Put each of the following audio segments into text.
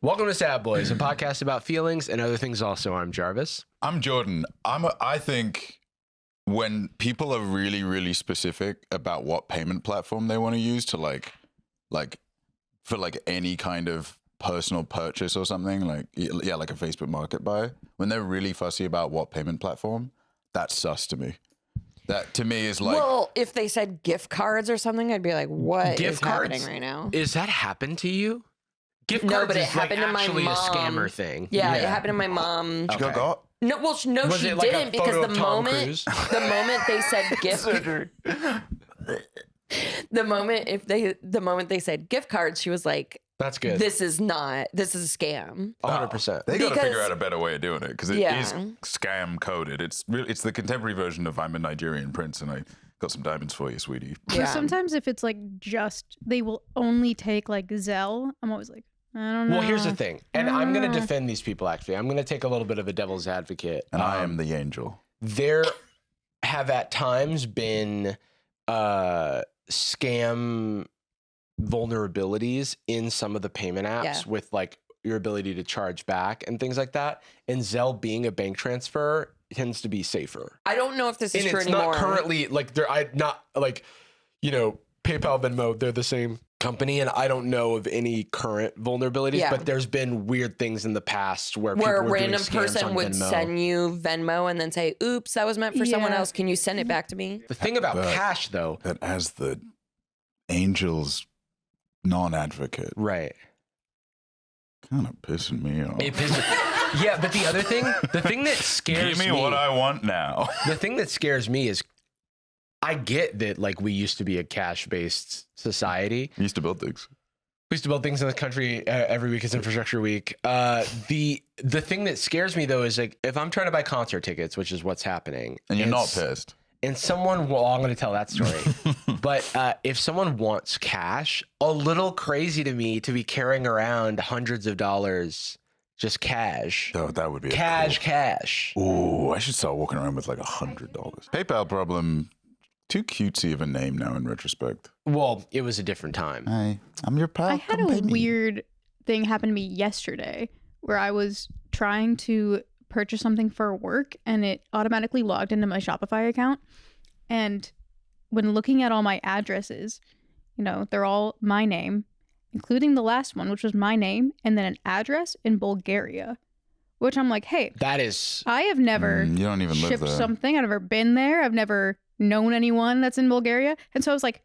Welcome to Sad Boys, a podcast about feelings and other things also. I'm Jarvis. I'm Jordan. I think when people are really, really specific about what payment platform they want to use to like for like any kind of personal purchase or something, like like a Facebook market buy, when they're really fussy about what payment platform, that's sus to me. That to me is like, well, if they said gift cards or something, I'd be like, what gift is cards happening right now? Is that happened to you? Gift No, cards but it is happened to my actually mom. a scammer thing. Yeah, it happened to my mom. she got got? No, well, no, Was she it like a didn't because photo the of Tom moment Cruise? the moment they said gift the moment they said gift cards, she was like, That's good. this is a scam. 100%. They got to Because- figure out a better way of doing it because it is scam coded. It's the contemporary version of I'm a Nigerian prince and I got some diamonds for you, sweetie. Yeah. So sometimes if it's like just, they will only take like Zelle. I'm always like, I don't know. Well, here's the thing, and I'm going to defend these people, actually. I'm going to take a little bit of a devil's advocate. And I am the angel. There have at times been scam vulnerabilities in some of the payment apps with like your ability to charge back and things like that. And Zelle being a bank transfer tends to be safer. I don't know if this is And true it's anymore. not currently like PayPal, Venmo, they're the same company, and I don't know of any current vulnerabilities, but there's been weird things in the past where people a were doing random scams person on would Venmo. send you Venmo and then say, oops, that was meant for someone Yeah. else. Can you send it back to me? The thing about cash, though, That as the angel's non-advocate, right? kind of pissing me off. Yeah, but the other thing, the thing that scares Give me what I want now. the thing that scares me is I get that like we used to be a cash-based society. I used to build things. We used to build things in the country every week is infrastructure week. The thing that scares me though is like if I'm trying to buy concert tickets, which is what's happening, And you're not pissed. and someone, well, I'm going to tell that story. But if someone wants cash, a little crazy to me to be carrying around hundreds of dollars, just cash. Oh, that would be Cash. Ooh, I should start walking around with like $100. PayPal problem. Too cutesy of a name now in retrospect. Well, it was a different time. Hi, I'm your pal. I had a weird thing happen to me yesterday where I was trying to purchase something for work and it automatically logged into my Shopify account. And when looking at all my addresses, you know, they're all my name, including the last one, which was my name, and then an address in Bulgaria, which I'm like, hey, That is, I have never You don't even live shipped there. something. I've never been there. I've never known anyone that's in Bulgaria. And so I was like,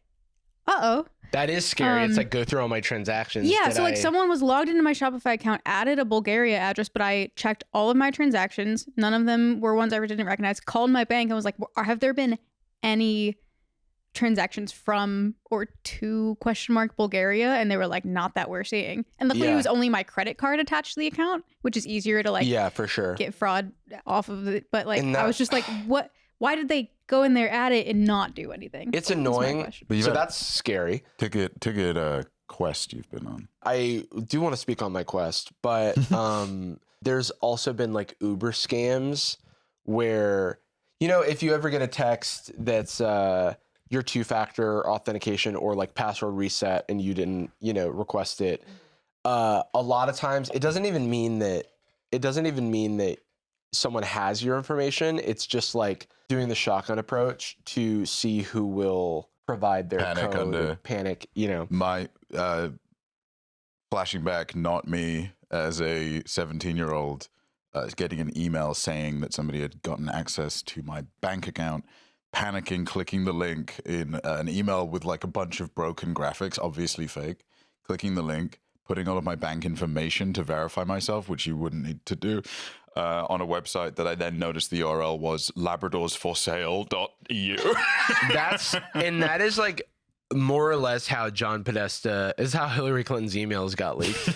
uh-oh. that is scary. It's like go through all my transactions. Yeah, Did so like I- someone was logged into my Shopify account, added a Bulgaria address, but I checked all of my transactions. None of them were ones I didn't recognize. Called my bank and was like, have there been any transactions from or to ? Bulgaria? And they were like, not that we're seeing. And luckily it was only my credit card attached to the account, which is easier to like yeah, for sure. get fraud off of it. But like, And I was just like, what? Why did they go in there, add it, and not do anything? It's That's my annoying. question. But So that's scary. Ticket quest you've been on. I do want to speak on my quest, but there's also been like Uber scams where, you know, if you ever get a text that's your two-factor authentication or like password reset and you didn't, you know, request it, a lot of times it doesn't even mean that someone has your information. It's just like doing the shotgun approach to see who will provide their panic, you know. My flashing back, not me as a 17-year-old getting an email saying that somebody had gotten access to my bank account, panicking, clicking the link in an email with like a bunch of broken graphics, obviously fake, clicking the link, putting all of my bank information to verify myself, which you wouldn't need to do, on a website that I then noticed the URL was labradorsforsale.eu. That is like more or less how how Hillary Clinton's emails got leaked.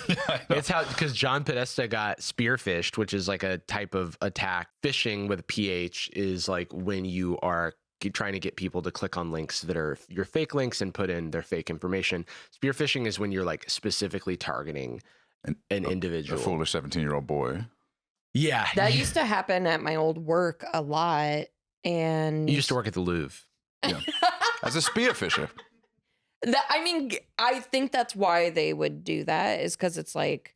It's because John Podesta got spearphished, which is like a type of attack. Phishing with a PH is like when you are trying to get people to click on links that are your fake links and put in their fake information. Spear phishing is when you're like specifically targeting an individual. A foolish 17-year-old boy. Yeah. That used to happen at my old work a lot. And You used to work at the Louvre. Yeah. As a spearfisher. I mean, I think that's why they would do that, is because it's like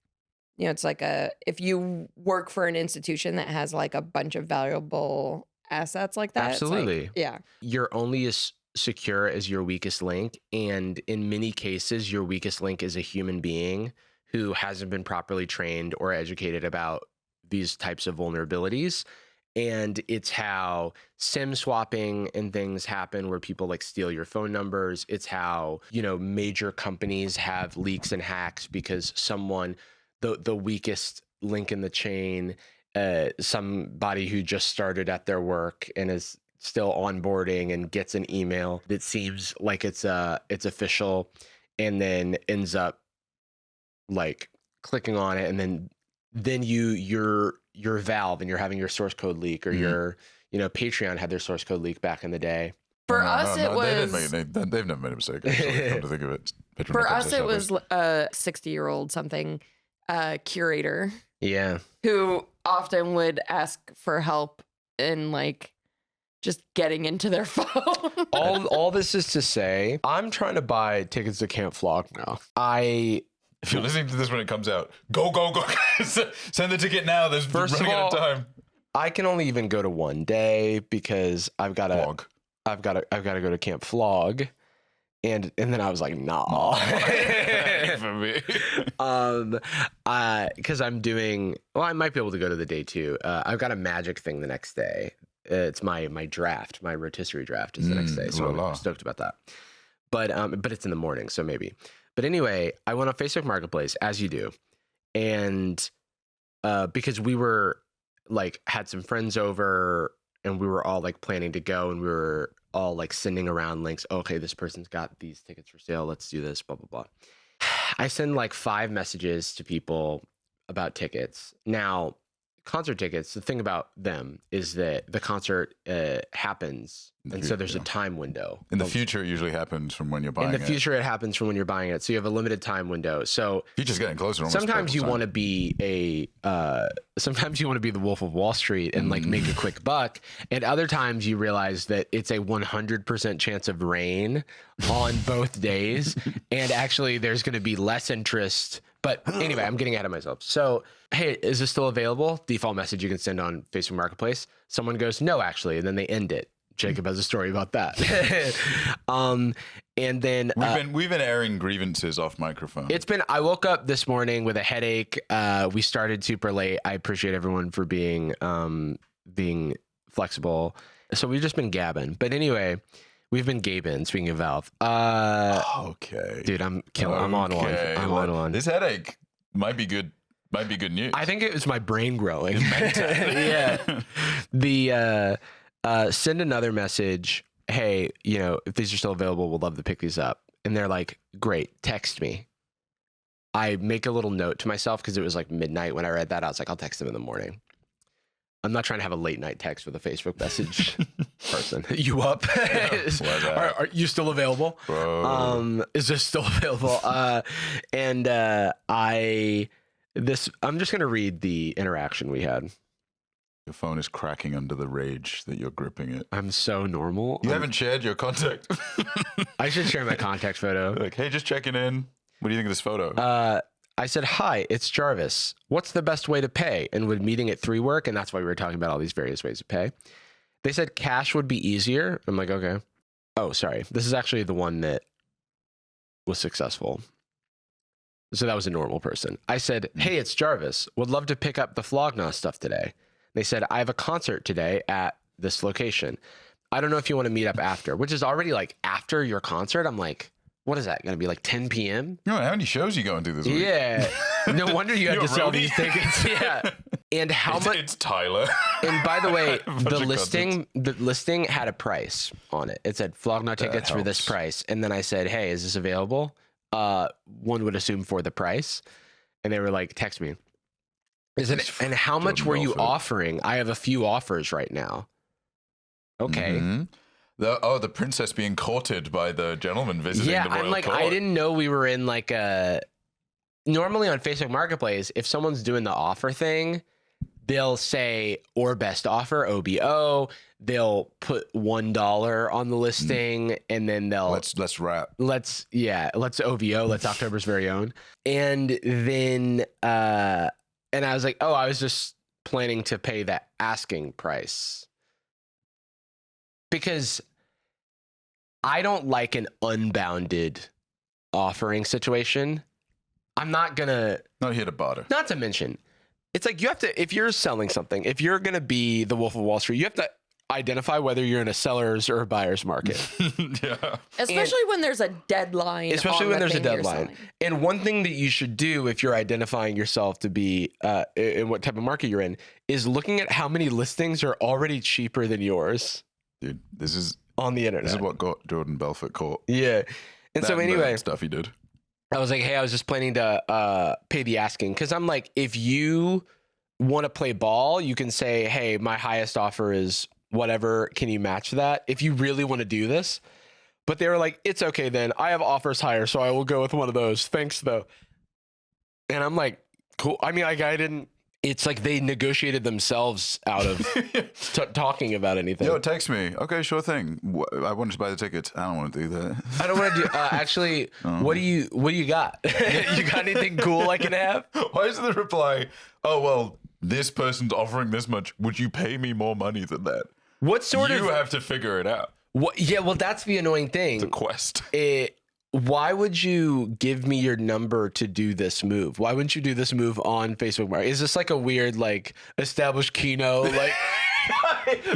you know, it's like if you work for an institution that has like a bunch of valuable assets like that. Absolutely. It's like, yeah. You're only as secure as your weakest link. And in many cases, your weakest link is a human being who hasn't been properly trained or educated about these types of vulnerabilities. And it's how SIM swapping and things happen where people like steal your phone numbers. It's how, you know, major companies have leaks and hacks because someone, the weakest link in the chain, somebody who just started at their work and is still onboarding and gets an email that seems like it's official, and then ends up like clicking on it, and then you're Valve and you're having your source code leak, or your, you know, Patreon had their source code leak back in the day. For us, it was. They've never made a mistake. Actually, come to think of it. For us, it was a 60-year-old something curator. Yeah. Who often would ask for help in like just getting into their phone. all this is to say, I'm trying to buy tickets to Camp Flog now. If you're listening to this when it comes out, go. Send the ticket now. There's running out of time. I can only even go to one day because I've got to go to Camp Flog. And then I was like, nah. For me. Because I'm doing, well, I might be able to go to the day too. I've got a magic thing the next day. It's my draft, my rotisserie draft is the next day. So I'm stoked about that. But it's in the morning, so maybe. But anyway, I went on Facebook Marketplace, as you do. And because we were like, had some friends over and we were all like planning to go, and we were all like sending around links. Okay, this person's got these tickets for sale. Let's do this, blah, blah, blah. I send like 5 messages to people about tickets. Now, concert tickets, the thing about them is that the concert happens, and so there's a time window. In the future, it usually happens from when you're buying it. In the future, it happens from when you're buying it. So you have a limited time window. So future's getting closer. Sometimes you want to be sometimes you want to be the Wolf of Wall Street and like make a quick buck. And other times you realize that it's a 100% chance of rain on both days. And actually there's going to be less interest. But anyway, I'm getting ahead of myself. So, hey, is this still available? Default message you can send on Facebook Marketplace. Someone goes, no, actually, and then they end it. Jacob has a story about that. And then we've been airing grievances off microphone. I woke up this morning with a headache. We started super late. I appreciate everyone for being flexible. So we've just been gabbing. But anyway, we've been gabing, speaking of Valve. Okay. Dude, I'm on one. I'm on one. This headache might be good news. I think it was my brain growing. Yeah. The send another message. Hey, you know, if these are still available, we'll love to pick these up. And they're like, great, text me. I make a little note to myself because it was like midnight when I read that. I was like, I'll text them in the morning. I'm not trying to have a late night text with a Facebook message person. You up? Are you still available? Bro. Is this still available? I'm just going to read the interaction we had. Your phone is cracking under the rage that you're gripping it. I'm so normal. You haven't shared your contact. I should share my contact photo. Like, hey, just checking in. What do you think of this photo? I said, hi, it's Jarvis. What's the best way to pay? And would meeting at 3 work? And that's why we were talking about all these various ways to pay. They said cash would be easier. I'm like, okay. Oh, sorry. This is actually the one that was successful. So that was a normal person. I said, hey, it's Jarvis. Would love to pick up the Flogna stuff today. They said, I have a concert today at this location. I don't know if you want to meet up after, which is already like after your concert. I'm like, what is that going to be, like 10 p.m.? You know, how many shows are you going to this week? Yeah. No wonder you had to sell these tickets. Yeah. And how much? It's Tyler. And by the way, the listing had a price on it. It said Flogna tickets for this price. And then I said, hey, is this available? One would assume for the price. And they were like, text me. And how much were you offering? I have a few offers right now. Okay. Mm-hmm. The princess being courted by the gentleman visiting the royal court. I didn't know we were in like a... Normally on Facebook Marketplace, if someone's doing the offer thing, they'll say or best offer, OBO. They'll put $1 on the listing, and then they'll let's wrap. Let's OVO. Let's October's very own. And then and I was like, oh, I was just planning to pay that asking price because I don't like an unbounded offering situation. I'm not gonna. Not here to barter. Not to mention, it's like you have to, if you're selling something, if you're going to be the Wolf of Wall Street, you have to identify whether you're in a seller's or a buyer's market. Yeah. Especially when there's a deadline. Especially when there's a deadline. And one thing that you should do if you're identifying yourself to be in what type of market you're in is looking at how many listings are already cheaper than yours. Dude, this is on the internet. This is what got Jordan Belfort caught. Yeah. And so anyway, stuff he did. I was like, hey, I was just planning to pay the asking. Because I'm like, if you want to play ball, you can say, hey, my highest offer is whatever. Can you match that? If you really want to do this. But they were like, it's okay then. I have offers higher, so I will go with one of those. Thanks, though. And I'm like, cool. I mean, like, I didn't. It's like they negotiated themselves out of talking about anything. Yo, text me. Okay, sure thing. I wanted to buy the tickets. I don't want to do that. I don't want to do. Actually, what do you got? You got anything cool I can have? Why is the reply? Oh well, this person's offering this much. Would you pay me more money than that? What sort of? You have to figure it out. What? Yeah, well, that's the annoying thing. It's a quest. Why would you give me your number to do this move? Why wouldn't you do this move on Facebook Market? Is this like a weird, like, established Keno, like,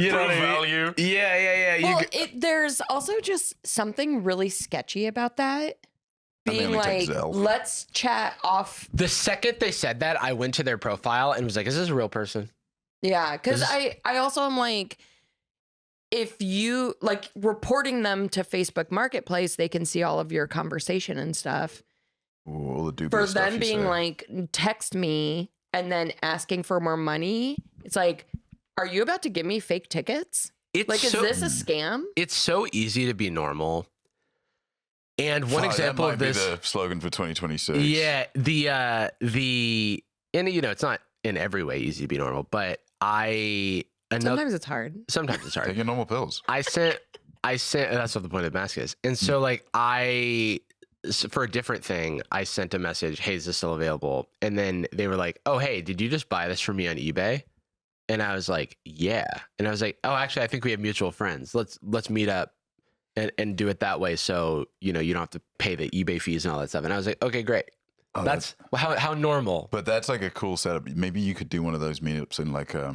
you know what I mean? Value? Yeah. Well, there's also just something really sketchy about that. Being like, let's chat off. The second they said that, I went to their profile and was like, is this a real person? Yeah, because I also am like, if you like reporting them to Facebook Marketplace, they can see all of your conversation and stuff. Ooh, all the for them being like, text me and then asking for more money. It's like, are you about to give me fake tickets? Is this a scam? It's so easy to be normal. And one example that might of this, be the slogan for 2026. Yeah, and you know, it's not in every way easy to be normal, but sometimes it's hard. Sometimes it's hard. Take your normal pills. I sent. That's what the point of the mask is. And so, like, for a different thing, I sent a message. Hey, is this still available? And then they were like, oh, hey, did you just buy this from me on eBay? And I was like, yeah. And I was like, oh, actually, I think we have mutual friends. Let's meet up and do it that way. So, you know, you don't have to pay the eBay fees and all that stuff. And I was like, okay, great. Oh, that's how normal. But that's like a cool setup. Maybe you could do one of those meetups in like a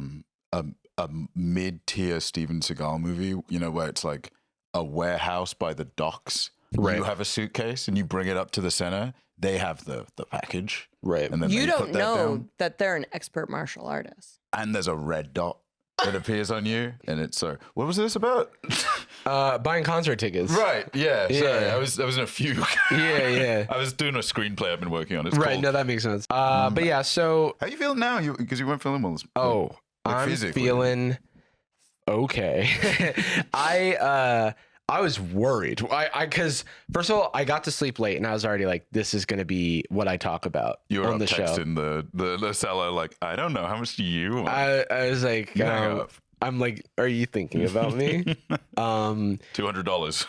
mid-tier Steven Seagal movie, you know, where it's like a warehouse by the docks. Right. You have a suitcase and you bring it up to the center. They have the package. Right. And then you don't know that they're an expert martial artist. And there's a red dot that appears on you. And it's what was this about? Buying concert tickets. Right. Yeah. Sorry. I was in a fugue. Yeah. I was doing a screenplay I've been working on. It's right. called... No, that makes sense. But yeah, so. How you feeling now? Because you weren't feeling well. Oh. I'm feeling okay. I was worried. Because first of all, I got to sleep late and I was already like, this is going to be what I talk about on the show. You were texting the seller like, I don't know, how much do you want? I was like, I'm like, are you thinking about me? $200.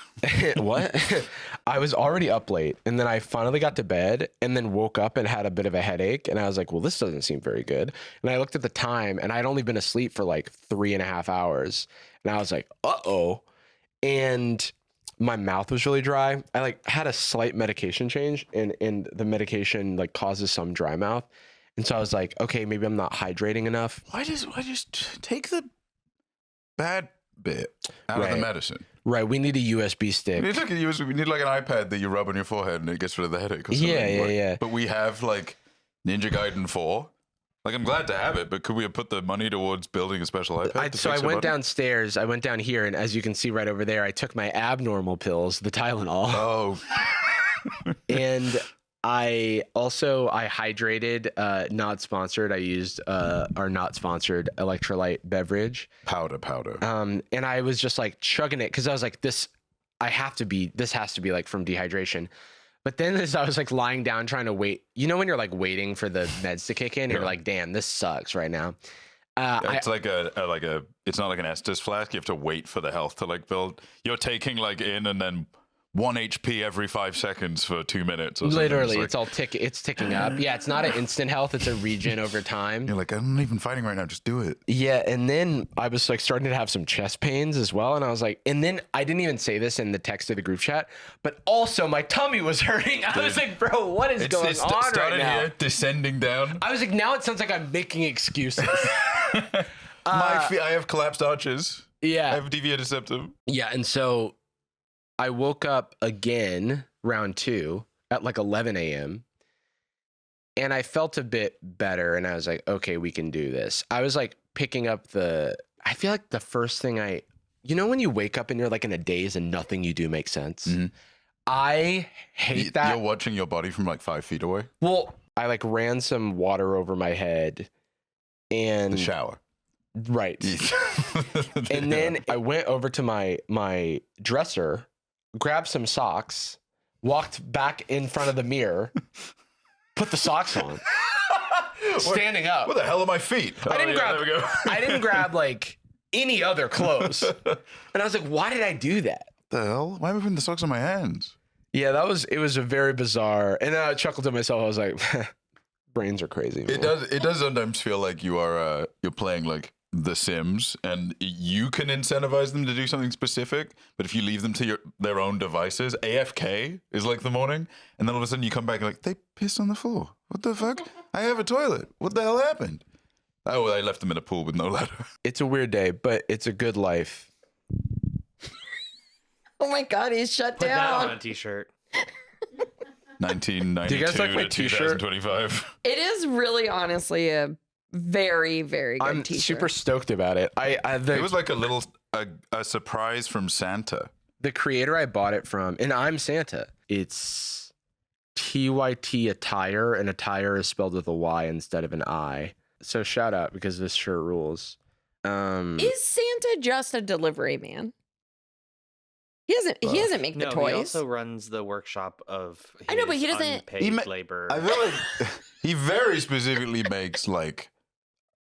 What? I was already up late and then I finally got to bed and then woke up and had a bit of a headache. And I was like, well, this doesn't seem very good. And I looked at the time and I'd only been asleep for like 3.5 hours. And I was like, uh-oh. And my mouth was really dry. I like had a slight medication change and the medication like causes some dry mouth. And so I was like, okay, maybe I'm not hydrating enough. Why just take the bad bit out of the medicine? Right. We need a USB stick. We need like an iPad that you rub on your forehead and it gets rid of the headache. Or something. Yeah. But we have like Ninja Gaiden 4. Like, I'm glad to have it, but could we have put the money towards building a special iPad? So I went downstairs. I went down here, and as you can see right over there, I took my abnormal pills, the Tylenol. Oh. And I hydrated, not sponsored. I used our not sponsored electrolyte beverage. Powder. And I was just like chugging it because I was like, this has to be like from dehydration. But then as I was like lying down trying to wait, you know when you're like waiting for the meds to kick in, and you're like, damn, this sucks right now. It's it's not like an Estes flask. You have to wait for the health to like build. You're taking like in and then 1 HP every 5 seconds for 2 minutes. Or Literally, it's it's ticking up. Yeah, it's not an instant health; it's a regen over time. You're like, I'm not even fighting right now. Just do it. Yeah, and then I was like starting to have some chest pains as well, and I was like, and then I didn't even say this in the text of the group chat, but also my tummy was hurting. I was like, bro, what is going on right now? Here, descending down. I was like, now it sounds like I'm making excuses. I have collapsed arches. Yeah, I have deviated septum. Yeah, and so I woke up again round 2 at like 11 a.m. and I felt a bit better, and I was like, okay, we can do this. I was like picking up I feel like the first thing when you wake up and you're like in a daze and nothing you do makes sense. Mm-hmm. I hate that. You're watching your body from like 5 feet away. Well, I like ran some water over my head and the shower. Right. And then I went over to my dresser, grabbed some socks, walked back in front of the mirror, put the socks on, standing up. What the hell are my feet? I didn't grab like any other clothes. And I was like, why did I do that? The hell? Why am I putting the socks on my hands? Yeah, it was a very bizarre. And then I chuckled to myself. I was like, brains are crazy. Man. It does sometimes feel like you're playing like The Sims, and you can incentivize them to do something specific, but if you leave them to their own devices, AFK is like the morning, and then all of a sudden you come back and like, they pissed on the floor. What the fuck? I have a toilet. What the hell happened? Oh, I left them in a pool with no ladder. It's a weird day, but it's a good life. Oh my God, he's shut down. Put that on a t-shirt. 1992 Do you guys like my to t-shirt? 2025. It is really honestly a very, very good I'm t-shirt. super stoked about it. It was like a surprise from Santa. The creator I bought it from, and I'm Santa. It's TYT Attire, and attire is spelled with a Y instead of an I. So shout out, because this shirt rules. Is Santa just a delivery man? He doesn't make the toys. He also runs the workshop of his I know, but he doesn't. unpaid labor. I feel like he very specifically makes like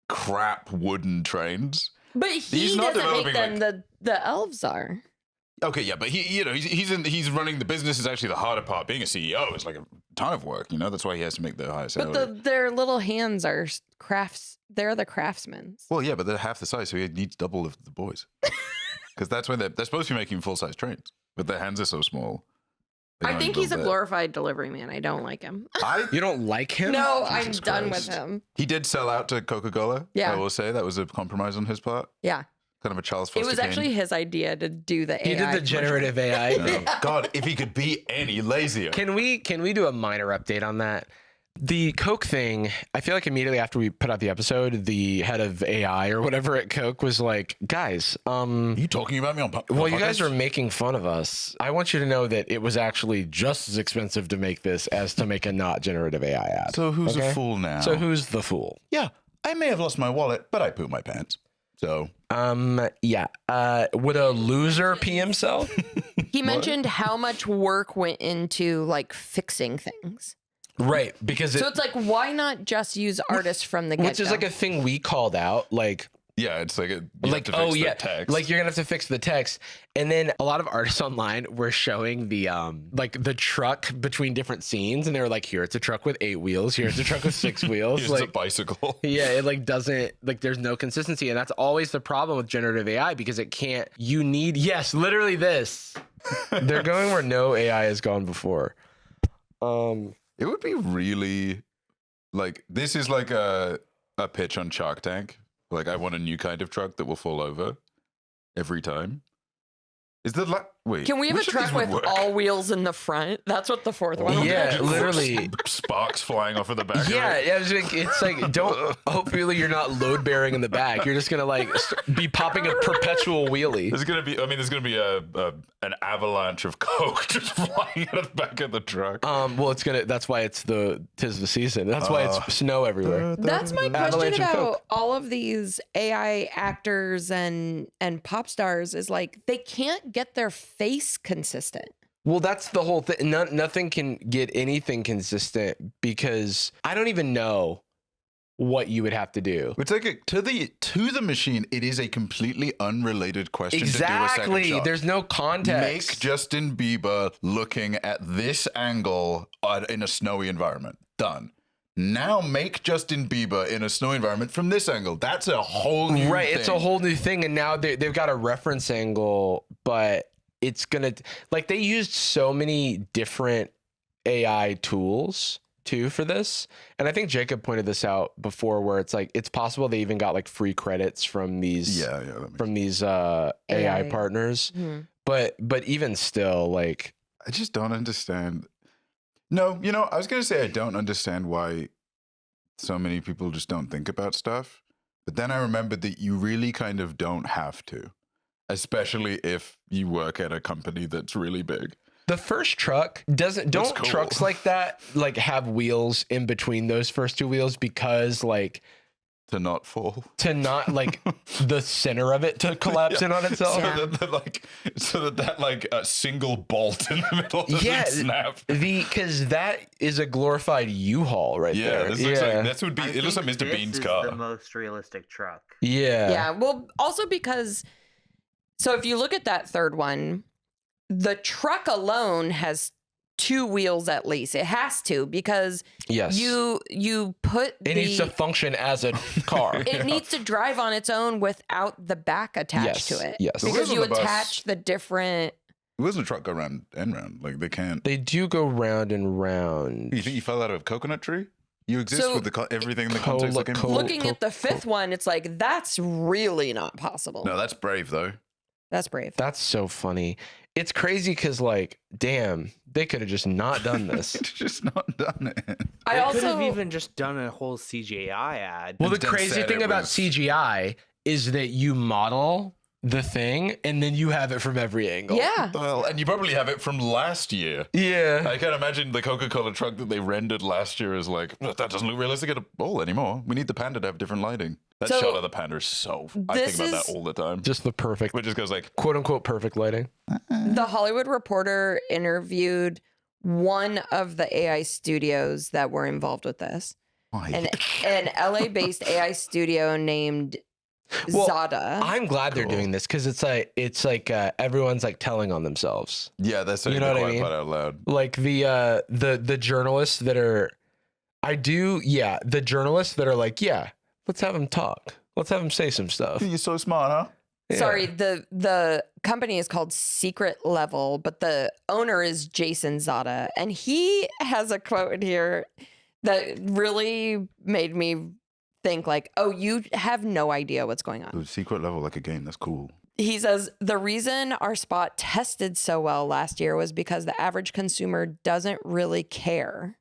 crap wooden trains. But he doesn't make them. The elves are. Okay, yeah, but he's running the business is actually the harder part. Being a CEO is like a ton of work, That's why he has to make the highest salary. But their little hands are crafts. They're the craftsmen. Well, yeah, but they're half the size, so he needs double of the boys. Because that's when they're supposed to be making full-size trains, but their hands are so small. I think he's a glorified delivery man. I don't like him. You don't like him? No, I'm done with him. He did sell out to Coca-Cola. Yeah. I will say that was a compromise on his part. Yeah. Kind of a Charles Foster It was actually his idea to do the AI. He did the generative AI thing. God, if he could be any lazier. Can we do a minor update on that? The Coke thing, I feel like immediately after we put out the episode, the head of AI or whatever at Coke was like, guys, Are you talking about me on well, you podcast? guys are making fun of us. I want you to know that it was actually just as expensive to make this as to make a not generative AI app. So who's a fool now? So who's the fool? Yeah, I may have lost my wallet, but I pooped my pants. So yeah. Would a loser pee himself? He mentioned how much work went into like fixing things. Right, because so it's like, why not just use artists from the get-go? Which is like a thing we called out, like. Yeah, it's like the text. Like you're gonna have to fix the text, and then a lot of artists online were showing the like the truck between different scenes, and they were like, here it's a truck with 8 wheels, here's a truck with 6 wheels, here's like a bicycle. Yeah, it like doesn't like there's no consistency, and that's always the problem with generative AI because it can't. You need literally this. They're going where no AI has gone before. It would be really like this is like a pitch on Shark Tank. Like I want a new kind of truck that will fall over every time. Is that like wait? Can we have a truck with all wheels in the front? That's what the fourth one. Yeah, literally sparks flying off of the back. Yeah, it's like don't. Hopefully, you're not load bearing in the back. You're just gonna like be popping a perpetual wheelie. There's gonna be an avalanche of coke just flying out of the back of the truck. Well, that's why it's tis the season. That's why it's snow everywhere. That's my question about all of these AI actors and pop stars is like they can't get their face consistent. Well, that's the whole thing. Nothing can get anything consistent because I don't even know what you would have to do. It's like to the machine, it is a completely unrelated question to do a second Exactly. shot. There's no context. Make Justin Bieber looking at this angle in a snowy environment. Done. Now make Justin Bieber in a snowy environment from this angle. That's a whole new thing. It's a whole new thing, and now they've got a reference angle, but it's gonna like they used so many different AI tools too for this, and I think Jacob pointed this out before, where it's like it's possible they even got like free credits from these AI partners, but even still, like I just don't understand. No, I was gonna say I don't understand why so many people just don't think about stuff, but then I remembered that you really kind of don't have to, especially if you work at a company that's really big. the first truck don't cool. trucks like that like have wheels in between those first two wheels because like To not fall. to not like the center of it to collapse in on itself. So that a single bolt in the middle doesn't snap. Because that is a glorified U-Haul right there. This looks like that would be. It looks like Mr. Bean's car. The most realistic truck. Yeah. Well, also because, so if you look at that third one, the truck alone has two wheels at least. It has to, because you put it needs to function as a car. It needs to drive on its own without the back attached to it. Yes. Because you attach the different. It wasn't a truck go round and round. Like they can't. They do go round and round. You think you fell out of a coconut tree? You exist with everything in the context of the game. Looking at the fifth one, it's like, that's really not possible. No, that's brave though. That's brave. That's so funny. It's crazy because, like, damn, they could have just not done this. Just not done it. I could have even just done a whole CGI ad. Well, the crazy thing about CGI is that you model the thing and then you have it from every angle. Yeah. Well, and you probably have it from last year. Yeah. I can't imagine the Coca-Cola truck that they rendered last year is like, well, that doesn't look realistic at all anymore. We need the panda to have different lighting. That shot of the panda is so... I think about that all the time. Just the perfect... It just goes like... quote unquote perfect lighting. The Hollywood Reporter interviewed one of the AI studios that were involved with this. An LA-based AI studio named Zada. I'm glad they're doing this because it's like everyone's like telling on themselves. Yeah, that's saying the quiet part out loud. Like the journalists that are... the journalists that are like, let's have him talk. Let's have him say some stuff. You're so smart, huh? Yeah. Sorry, the company is called Secret Level, but the owner is Jason Zada, and he has a quote in here that really made me think like, oh, you have no idea what's going on. Secret Level, like a game. That's cool. He says, the reason our spot tested so well last year was because the average consumer doesn't really care.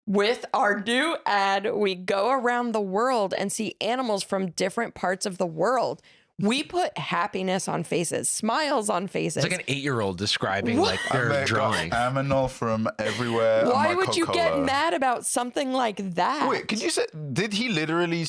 With our new ad, we go around the world and see animals from different parts of the world. We put happiness on faces, smiles on faces. It's like an 8-year-old describing like their drawing. Aminal from everywhere. Why would you get mad about something like that? Wait, can you say? Did he literally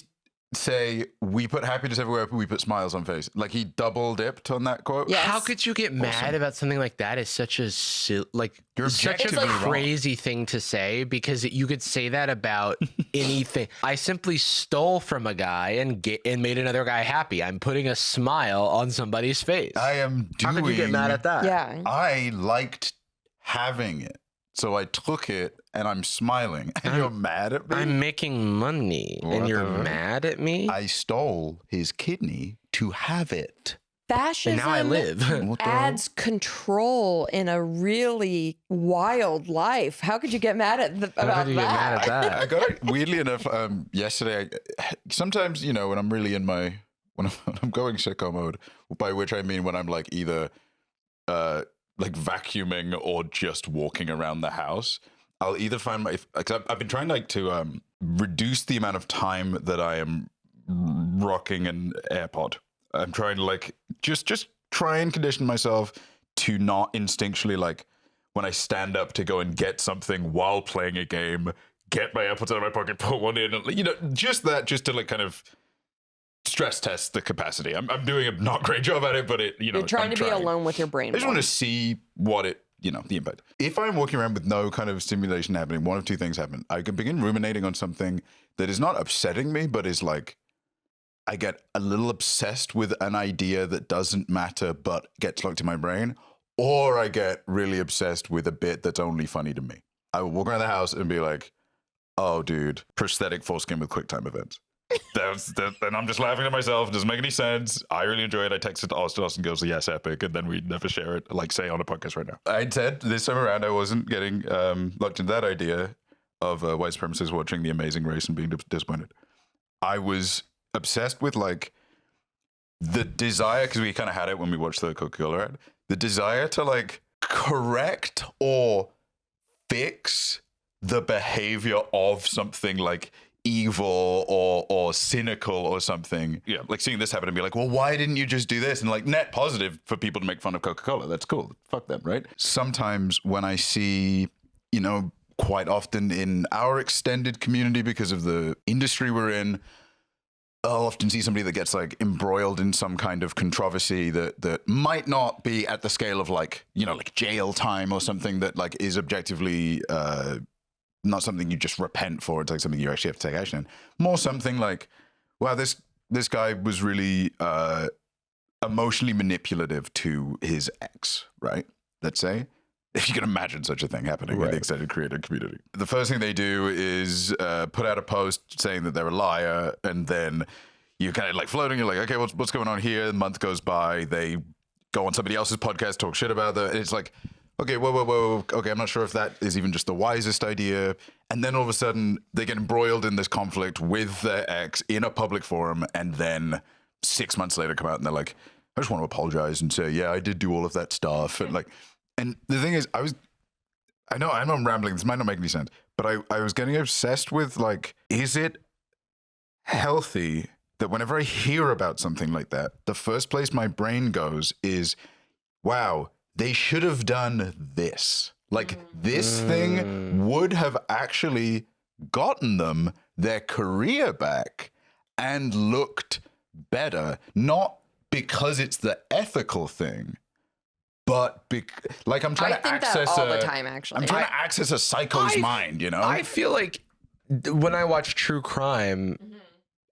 say we put happiness everywhere, we put smiles on face? Like he double dipped on that quote? Yes. How could you get mad about something like that? Is such a such a crazy thing to say, because you could say that about anything. I simply stole from a guy and made another guy happy. I'm putting a smile on somebody's face. I am doing. How could you get mad at that? Yeah. I liked having it, so I took it and I'm smiling. And you're mad at me? I'm making money and you're mad at me? I stole his kidney to have it. Fascism and now I live. adds control in a really wild life. How could you get mad at about that? I got it weirdly enough yesterday. Sometimes, when I'm really in when I'm going sicko mode, by which I mean when I'm like either like vacuuming or just walking around the house, I'll either find I've been trying to reduce the amount of time that I am rocking an AirPod. I'm trying to just try and condition myself to not instinctually, like when I stand up to go and get something while playing a game, get my AirPods out of my pocket, put one in, and, just to like kind of stress test the capacity. I'm doing a not great job at it, but you're trying to be alone with your brain. I just want to see what it the impact. If I'm walking around with no kind of stimulation happening, one of two things happen. I can begin ruminating on something that is not upsetting me, but is like, I get a little obsessed with an idea that doesn't matter, but gets locked in my brain, or I get really obsessed with a bit that's only funny to me. I will walk around the house and be like, oh, dude, prosthetic foreskin with QuickTime events. And I'm just laughing at myself. It doesn't make any sense. I really enjoy it. I text it to Austin. Austin goes, yes, epic. And then we never share it, like say on a podcast right now. I said this time around, I wasn't getting locked into that idea of white supremacists watching The Amazing Race and being disappointed. I was obsessed with like the desire, because we kind of had it when we watched the Coca-Cola ad, the desire to like correct or fix the behavior of something like evil or cynical or something. Yeah, like seeing this happen and be like, well, why didn't you just do this? And like net positive for people to make fun of Coca-Cola. That's cool. Fuck them, right? Sometimes when I see, quite often in our extended community, because of the industry we're in, I'll often see somebody that gets like embroiled in some kind of controversy that might not be at the scale of like, like jail time or something that like is objectively not something you just repent for. It's like something you actually have to take action in. More something like, wow, this guy was really emotionally manipulative to his ex, right? Let's say. If you can imagine such a thing happening in the extended creator community. The first thing they do is put out a post saying that they're a liar, and then you're kind of like floating. You're like, okay, what's going on here? A month goes by. They go on somebody else's podcast, talk shit about that. It's like, okay, whoa. Okay, I'm not sure if that is even just the wisest idea. And then all of a sudden, they get embroiled in this conflict with their ex in a public forum, and then 6 months later come out and they're like, I just want to apologize and say, yeah, I did do all of that stuff. And like, and the thing is, I know I'm rambling, this might not make any sense, but I was getting obsessed with like, is it healthy that whenever I hear about something like that, the first place my brain goes is, wow, they should have done this. Like this thing would have actually gotten them their career back and looked better, not because it's the ethical thing, but like I'm trying to access that all the time. Actually, I'm trying to access a psycho's mind. I feel like when I watch true crime,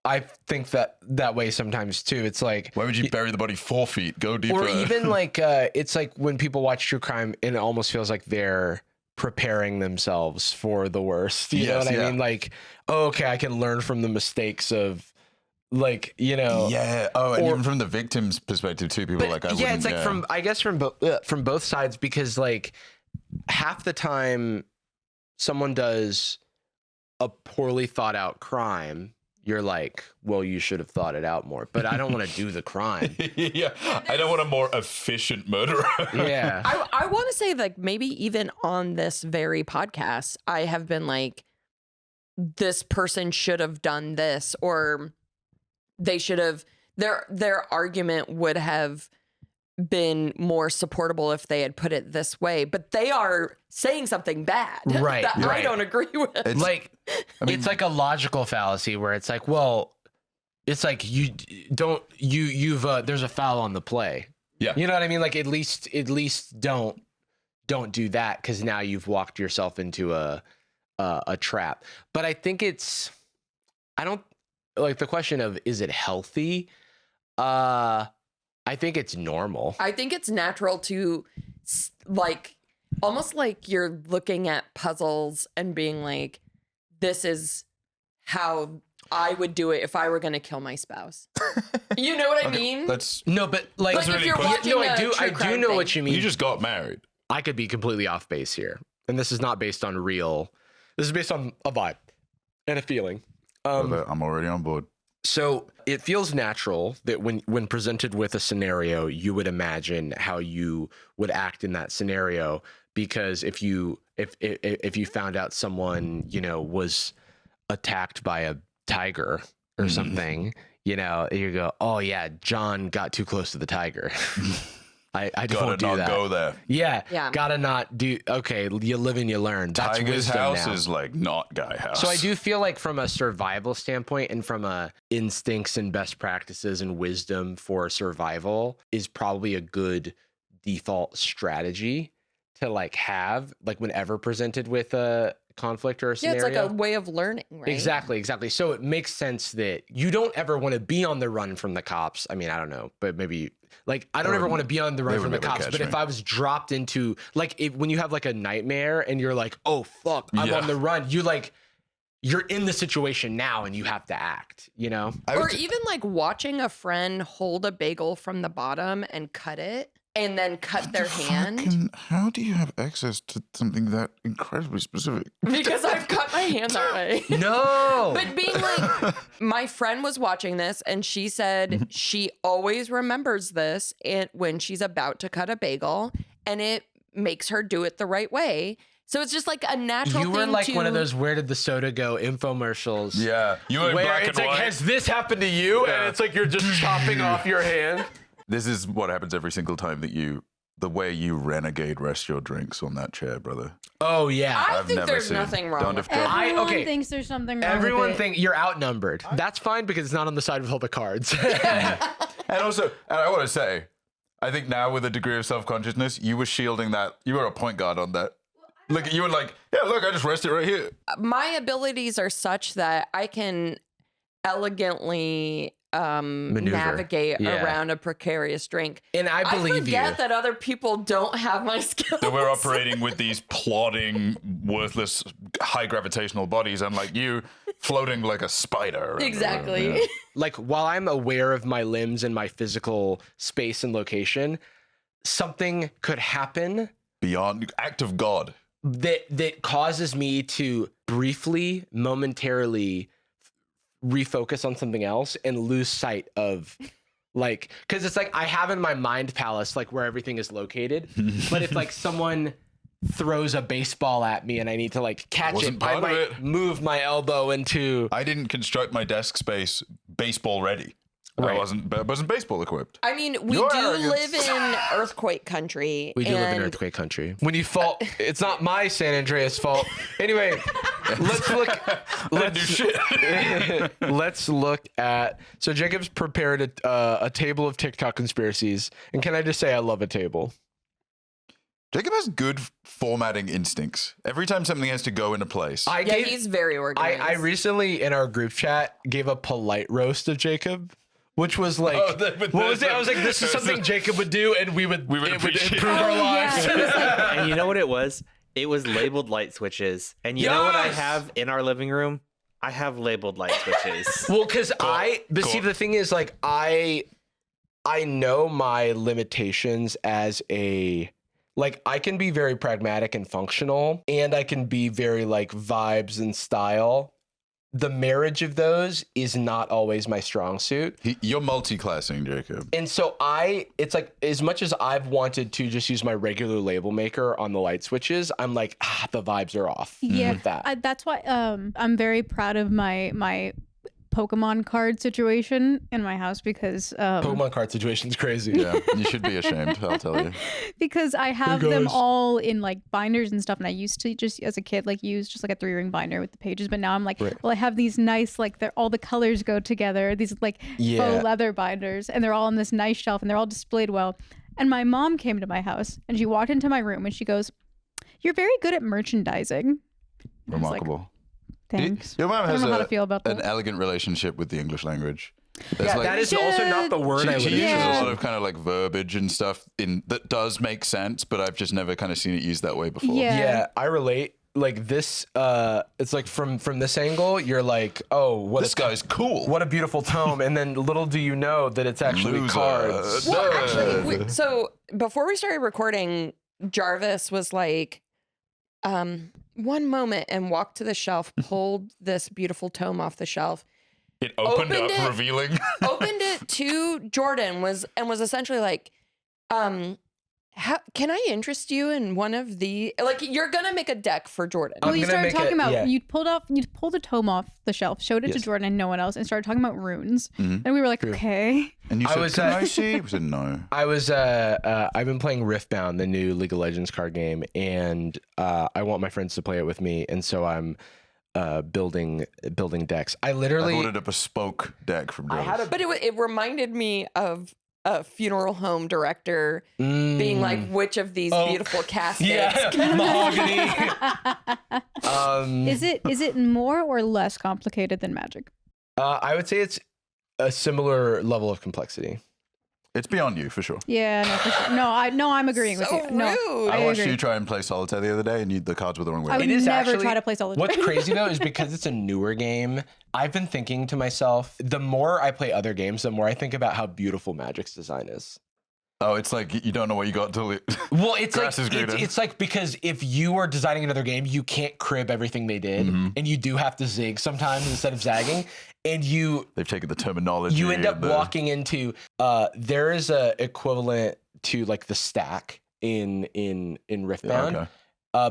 I think that way sometimes too. It's like, why would you bury the body 4 feet? Go deeper. Or even like it's like when people watch true crime, it almost feels like they're preparing themselves for the worst. You know what I mean? Like, oh, okay, I can learn from the mistakes of. Like, yeah. Oh, and even from the victim's perspective too, people like, it's like from both sides, because like half the time someone does a poorly thought out crime, you're like, well, you should have thought it out more, but I don't want to do the crime. Yeah, I don't want a more efficient murderer. Yeah. I want to say, like, maybe even on this very podcast, I have been like, this person should have done this, or they should have, their argument would have been more supportable if they had put it this way, but they are saying something bad that I don't agree with. It's like, it's like a logical fallacy where it's like, well, it's like you've there's a foul on the play. Yeah. You know what I mean? Like at least don't do that, because now you've walked yourself into a trap. But I think I don't like the question of, is it healthy? I think it's normal. I think it's natural to like, almost like you're looking at puzzles and being like, this is how I would do it if I were going to kill my spouse. You know what I mean? No, but like if really you're watching I do know what you mean. You just got married. I could be completely off base here, and this is not based on real. This is based on a vibe and a feeling. I'm already on board. So it feels natural that when presented with a scenario, you would imagine how you would act in that scenario, because if you found out someone, was attacked by a tiger or something, you go, oh yeah, John got too close to the tiger. I just won't do that. Go there. Yeah. Gotta not do. Okay, you live and you learn. That's Tiger's wisdom house now. is like not guy house. So I do feel like from a survival standpoint and from a instincts and best practices and wisdom for survival is probably a good default strategy to like have like whenever presented with a conflict or a Yeah, scenario. it's like a way of learning, right? Exactly. So it makes sense that you don't ever want to be on the run from the cops. I mean, I don't know, but maybe like I don't ever want to be on the run from the cops. But if I was dropped into like when you have like a nightmare and you're like, oh fuck, I'm on the run. You're in the situation now and you have to act, you know? Or even like watching a friend hold a bagel from the bottom and cut it and then cut their hand. How do you have access to something that incredibly specific? Because I've cut my hand that way. No. But being like, my friend was watching this and she said she always remembers this when she's about to cut a bagel and it makes her do it the right way. So it's just like a natural thing. You were like one of those "Where did the soda go" infomercials. Yeah, you were in black and white. Has this happened to you? Yeah. And it's like you're just chopping off your hand. This is what happens every single time that the way you renegade rest your drinks on that chair, brother. Oh yeah, I think there's nothing wrong with that. Everyone thinks there's something wrong. Everyone with thinks you're outnumbered. That's fine because it's not on the side with all the cards. And also, I want to say, I think now with a degree of self-consciousness, you were shielding that. You were a point guard on that. Look, you were like, yeah, look, I just rested right here. My abilities are such that I can elegantly navigate around a precarious drink. And I believe you. I forget that other people don't have my skills. That we're operating with these plodding, worthless, high gravitational bodies, unlike you, floating like a spider. Exactly. Like, while I'm aware of my limbs and my physical space and location, something could happen beyond act of God that causes me to briefly, momentarily refocus on something else and lose sight of like, because it's like I have in my mind palace like where everything is located, but if like someone throws a baseball at me and I need to like catch it, I might move my elbow into. I didn't construct my desk space baseball ready. Right. I wasn't baseball equipped. I mean, we do live in earthquake country. We do live in earthquake country. When you fall, it's not my San Andreas fault. Anyway, let's look at. So Jacob's prepared a table of TikTok conspiracies, and can I just say I love a table. Jacob has good formatting instincts. Every time something has to go into place. He's very organized. I recently in our group chat gave a polite roast of Jacob. Which was like, what was it? I was like, this is something Jacob would do, and it would improve our lives. Yeah. And you know what it was? It was labeled light switches. And you know what I have in our living room? I have labeled light switches. Well, because see, the thing is, like, I know my limitations as like, I can be very pragmatic and functional, and I can be very, like, vibes and style. The marriage of those is not always my strong suit. You're multi-classing, Jacob. And so it's like, as much as I've wanted to just use my regular label maker on the light switches, I'm like, the vibes are off. Yeah, with that. That's why I'm very proud of my Pokemon card situation in my house because Pokemon card situation's crazy. Yeah, you should be ashamed, I'll tell you. Because I have them all in like binders and stuff, and I used to just as a kid like use just like a 3-ring binder with the pages, but now I'm like, well, I have these nice like all the colors go together, these like faux leather binders, and they're all on this nice shelf, and they're all displayed well. And my mom came to my house, and she walked into my room, and she goes, "You're very good at merchandising." Remarkable. Thanks. Your mom has I don't know how to feel about that. An elegant relationship with the English language. That is also not the word I would She uses use. a lot of kind of like verbiage and stuff that does make sense, but I've just never kind of seen it used that way before. Yeah, I relate. Like this, it's like from this angle, you're like, oh, this guy's cool. What a beautiful tome, and then little do you know that it's actually cards. Well, actually, so before we started recording, Jarvis was like, one moment, and walked to the shelf, pulled this beautiful tome off the shelf. It opened up, revealing. Opened it to Jordan, was essentially like, can I interest you in one of the, like, you're gonna make a deck for Jordan. Well, you started talking about, you pulled a tome off the shelf, showed it to Jordan and no one else, and started talking about runes. And we were like, okay. And you said, can I see? I said, no. I've been playing Riftbound, the new League of Legends card game, and I want my friends to play it with me, and so I'm building decks. I ordered a bespoke deck from Jarvis. But it reminded me of a funeral home director being like, which of these beautiful caskets? Mahogany. Is it more or less complicated than Magic? I would say it's a similar level of complexity. It's beyond you for sure. Yeah, no, for sure. I'm agreeing with you. No, rude. I watched agree. you try and play Solitaire the other day, and the cards were the wrong way. I would It is never actually- try to play Solitaire. What's crazy though is because it's a newer game, I've been thinking to myself, the more I play other games, the more I think about how beautiful Magic's design is. Oh, it's like you don't know what you got till it. Well, it's Grass is like greener. it's like because if you are designing another game, you can't crib everything they did, and you do have to zig sometimes instead of zagging, and They've taken the terminology. you end up and the- walking into there is a equivalent to like the stack in Riftbound. Okay.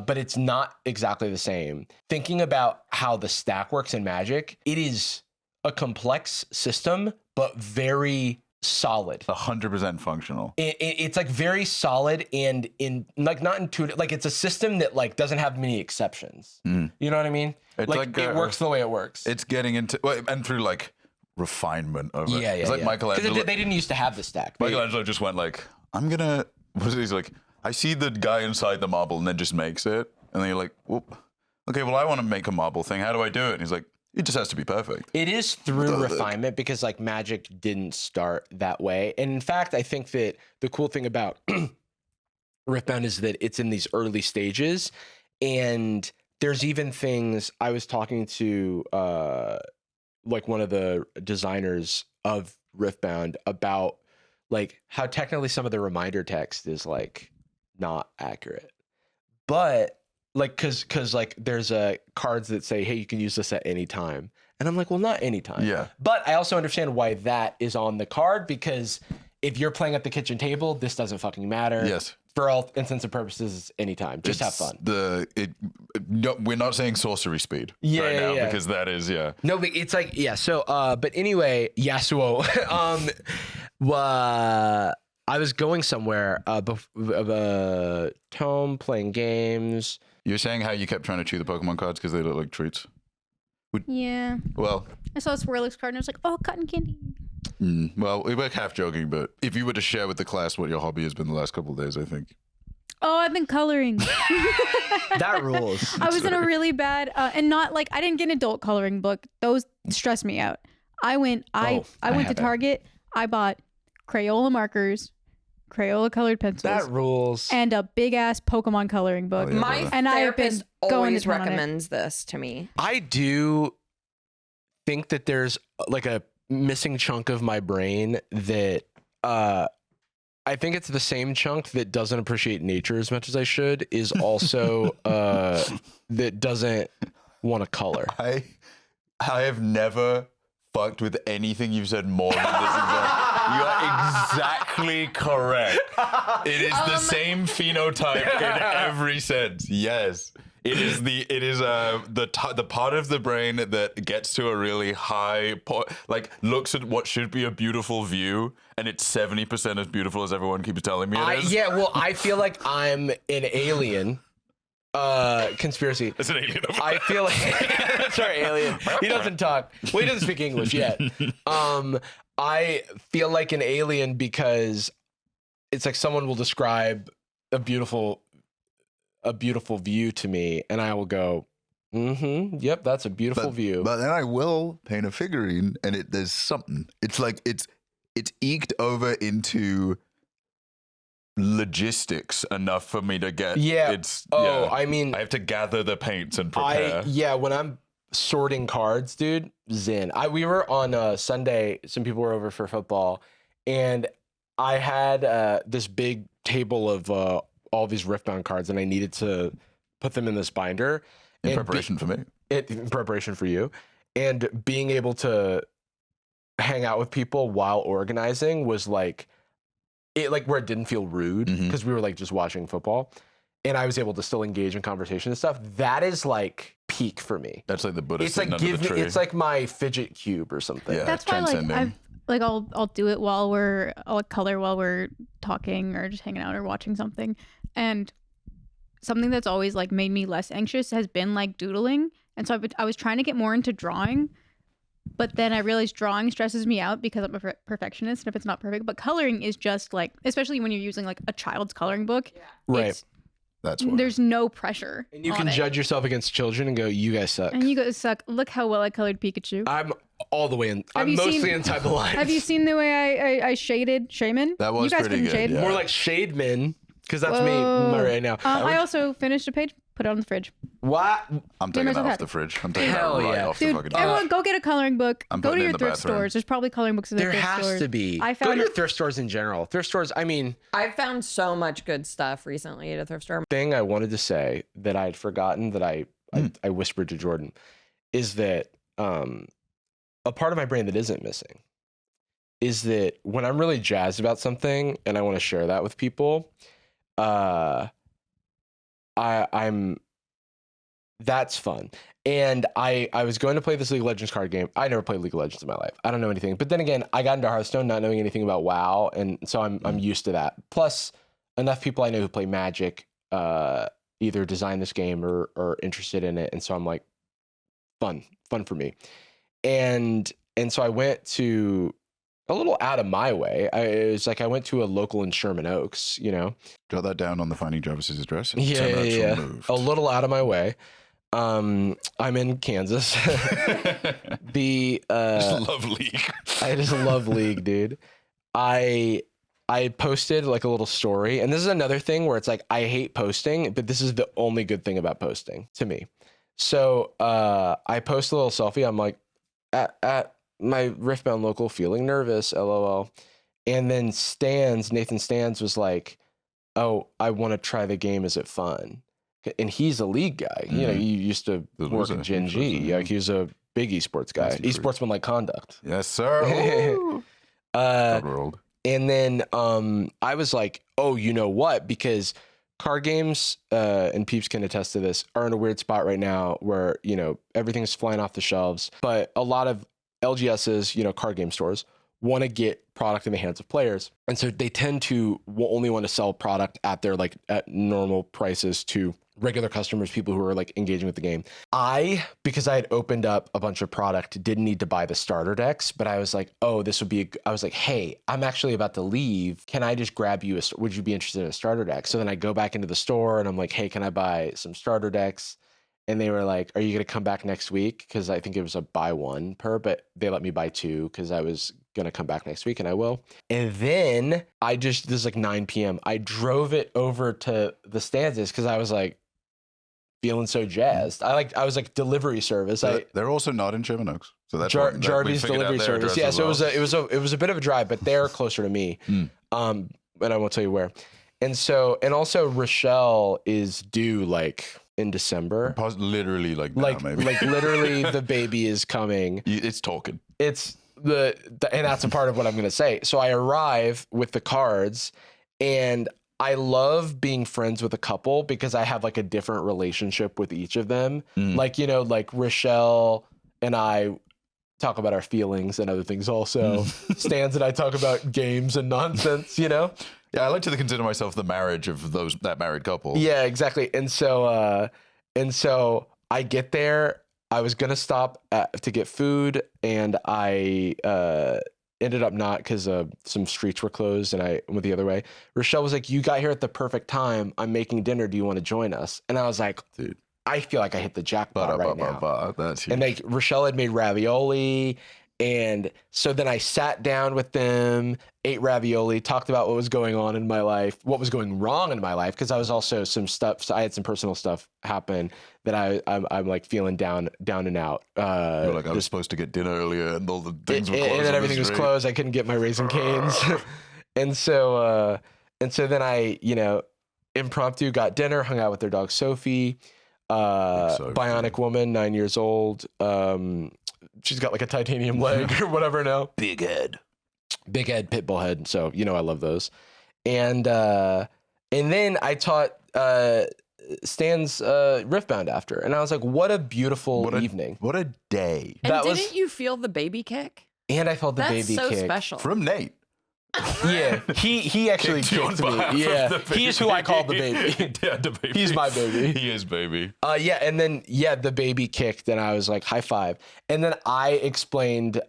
But it's not exactly the same. Thinking about how the stack works in Magic, it is a complex system, but very solid. 100% functional. It's like very solid and in like not intuitive. Like it's a system that like doesn't have many exceptions. You know what I mean? It's like it works the way it works. It's getting into and through like refinement of it. yeah. It's like Michelangelo. Because they didn't used to have the stack. Michelangelo just went like, I'm gonna. What is it? He's like, I see the guy inside the marble, and then just makes it. And then you're like, whoop. Okay, well, I want to make a marble thing. How do I do it? And he's like, it just has to be perfect. It is through refinement because like Magic didn't start that way. And in fact, I think that the cool thing about Riftbound is that it's in these early stages. And there's even things I was talking to like one of the designers of Riftbound about like how technically some of the reminder text is like not accurate. But like cause like there's cards that say, hey, you can use this at any time. And I'm like, well, not any time. Yeah. But I also understand why that is on the card, because if you're playing at the kitchen table, this doesn't fucking matter. Yes. For all intents and purposes, anytime. Just have fun. We're not saying sorcery speed Yeah, right now yeah. because that is No, but it's like, yeah. So, but anyway, Yasuo. I was going somewhere, home, playing games. You're saying how you kept trying to chew the Pokemon cards because they look like treats. Yeah. Well, I saw a Swirlix card and I was like, oh, cotton candy. well, we were half joking, but if you were to share with the class what your hobby has been the last couple of days, I think. Oh, I've been coloring. That rules. I was in a really bad, and not like, I didn't get an adult coloring book. Those stress me out. I went to have it. Target. I bought Crayola markers, Crayola colored pencils, That rules. and a big ass Pokemon coloring book. Oh, yeah. My And I have been therapist going to always town on it. recommends this to me. I do think that there's like a missing chunk of my brain that I think it's the same chunk that doesn't appreciate nature as much as I should, is also that doesn't want to color. I have never fucked with anything you've said more than this example. You are exactly correct. It is the same phenotype in every sense. Yes. It is the part of the brain that gets to a really high like looks at what should be a beautiful view, and it's 70% as beautiful as everyone keeps telling me it is. Yeah, well, I feel like I'm an alien. Conspiracy. It's an alien. I feel like sorry, alien. He doesn't talk. Well, he doesn't speak English yet. I feel like an alien because it's like someone will describe a beautiful view to me, and I will go, yep, that's a beautiful view. But then I will paint a figurine, and there's something. It's like it's eked over into logistics enough for me to get. Yeah. I mean, I have to gather the paints and prepare. when I'm sorting cards, dude, zen. We were on Sunday, some people were over for football, and I had this big table of all these Riftbound cards, and I needed to put them in this binder. In preparation for me. In preparation for you. And being able to hang out with people while organizing was like, where it didn't feel rude, because we were like just watching football. And I was able to still engage in conversation and stuff. That is like peak for me. That's like the Buddha It's like sitting under the tree. it's like my fidget cube or something. Yeah. That's why, like, transcending. I'll do it I'll color while we're talking or just hanging out or watching something. And something that's always like made me less anxious has been like doodling. And so I was trying to get more into drawing, But then I realized drawing stresses me out because I'm a perfectionist, and if it's not perfect, but coloring is just like, especially when you're using like a child's coloring book, Right. That's why. There's no pressure. And you on can it. judge yourself against children and go, you guys suck. And you guys suck. Look how well I colored Pikachu. I'm all the way in. Have I'm you mostly seen- inside the lines. Have you seen the way I shaded Shaman? That was you guys pretty couldn't good, shade. yeah. More like Shademan, because that's Whoa. me right now. I also finished a page, put it on the fridge. What? I'm taking myself that off happy. the fridge. I'm taking Hell that right yeah. off the Dude, fucking everyone go get a coloring book. I'm Go to putting it in your the thrift bathroom. stores. There's probably coloring books in the There thrift has stores. to be. I Go found to your thrift stores in general. Thrift stores, I mean, I found so much good stuff recently at a thrift store. thing I wanted to say that I had forgotten that I whispered to Jordan is that a part of my brain that isn't missing is that when I'm really jazzed about something and I want to share that with people, that's fun. And I was going to play this League of Legends card game. I never played League of Legends in my life. I don't know anything. But then again, I got into Hearthstone not knowing anything about WoW, and so I'm used to that. Plus, enough people I know who play Magic either design this game or are interested in it, and so I'm like, fun for me. And so I went to a little out of my way. It was like I went to a local in Sherman Oaks, you know. Jot that down on the Finding Jarvis's address. and Yeah, 10 minutes yeah. removed. A little out of my way. I'm in Kansas. Just love League. I just love League, dude. I posted like a little story, and this is another thing where it's like I hate posting, but this is the only good thing about posting to me. So I post a little selfie. I'm like at my Riftbound local, feeling nervous, LOL. And then Nathan Stans was like, "Oh, I want to try the game. Is it fun?" And he's a League guy. You know, he used to work at Gen G. Like he was a big esports guy. Esportsman-like conduct. Yes, sir. Ooh. God world. And then I was like, oh, you know what? Because card games, and Peeps can attest to this, are in a weird spot right now where, you know, everything's flying off the shelves. But a lot of LGS's, you know, card game stores want to get product in the hands of players. And so they tend to only want to sell product at their like at normal prices to regular customers, people who are like engaging with the game. Because I had opened up a bunch of product, didn't need to buy the starter decks, but I was like, oh, this would be, I was like, hey, I'm actually about to leave. Can I just grab you, would you be interested in a starter deck? So then I go back into the store and I'm like, hey, can I buy some starter decks? And they were like, are you going to come back next week? Because I think it was a buy one per, but they let me buy two because I was going to come back next week, and I will. And then this is like 9 p.m. I drove it over to the stanzas because I was like feeling so jazzed. I was like delivery service. They're also not in Sherman Oaks. So that's Jarvis delivery service. Yeah, so it was a bit of a drive, but they're closer to me. And I won't tell you where. And also Rochelle is due like in December. Literally like now, maybe. Like literally the baby is coming. It's talking. It's and that's a part of what I'm going to say. So I arrive with the cards, and I love being friends with a couple because I have like a different relationship with each of them. Like, you know, like Rochelle and I talk about our feelings and other things also. Stans and I talk about games and nonsense, you know? Yeah, I like to consider myself the marriage of that married couple. Yeah, exactly. And so I get there. I was gonna stop to get food, and I ended up not because some streets were closed, and I went the other way. Rochelle was like, "You got here at the perfect time. I'm making dinner. Do you want to join us?" And I was like, "Dude, I feel like I hit the jackpot right now." That's huge. And like Rochelle had made ravioli. And so then I sat down with them, ate ravioli, talked about what was going on in my life, what was going wrong in my life, because I was also I had some personal stuff happen that I'm like feeling down and out. You're like, I was supposed to get dinner earlier, and all the things were closed. And then everything was closed. I couldn't get my Raisin Canes. and so then I, you know, impromptu got dinner, hung out with their dog Sophie, bionic woman, 9 years old. She's got like a titanium leg or whatever now. Big head, pit bull head. So, you know, I love those. And then I taught Stan's Riftbound after. And I was like, what a beautiful evening. What a day. And didn't you feel the baby kick? And I felt the baby kick. That's so special. From Nate. Yeah, he actually Kicked you on kicked behalf me. of Yeah, the he's who I call the baby. Yeah, the baby. He's my baby. He is baby. Yeah, and then the baby kicked, and I was like, high five. And then I explained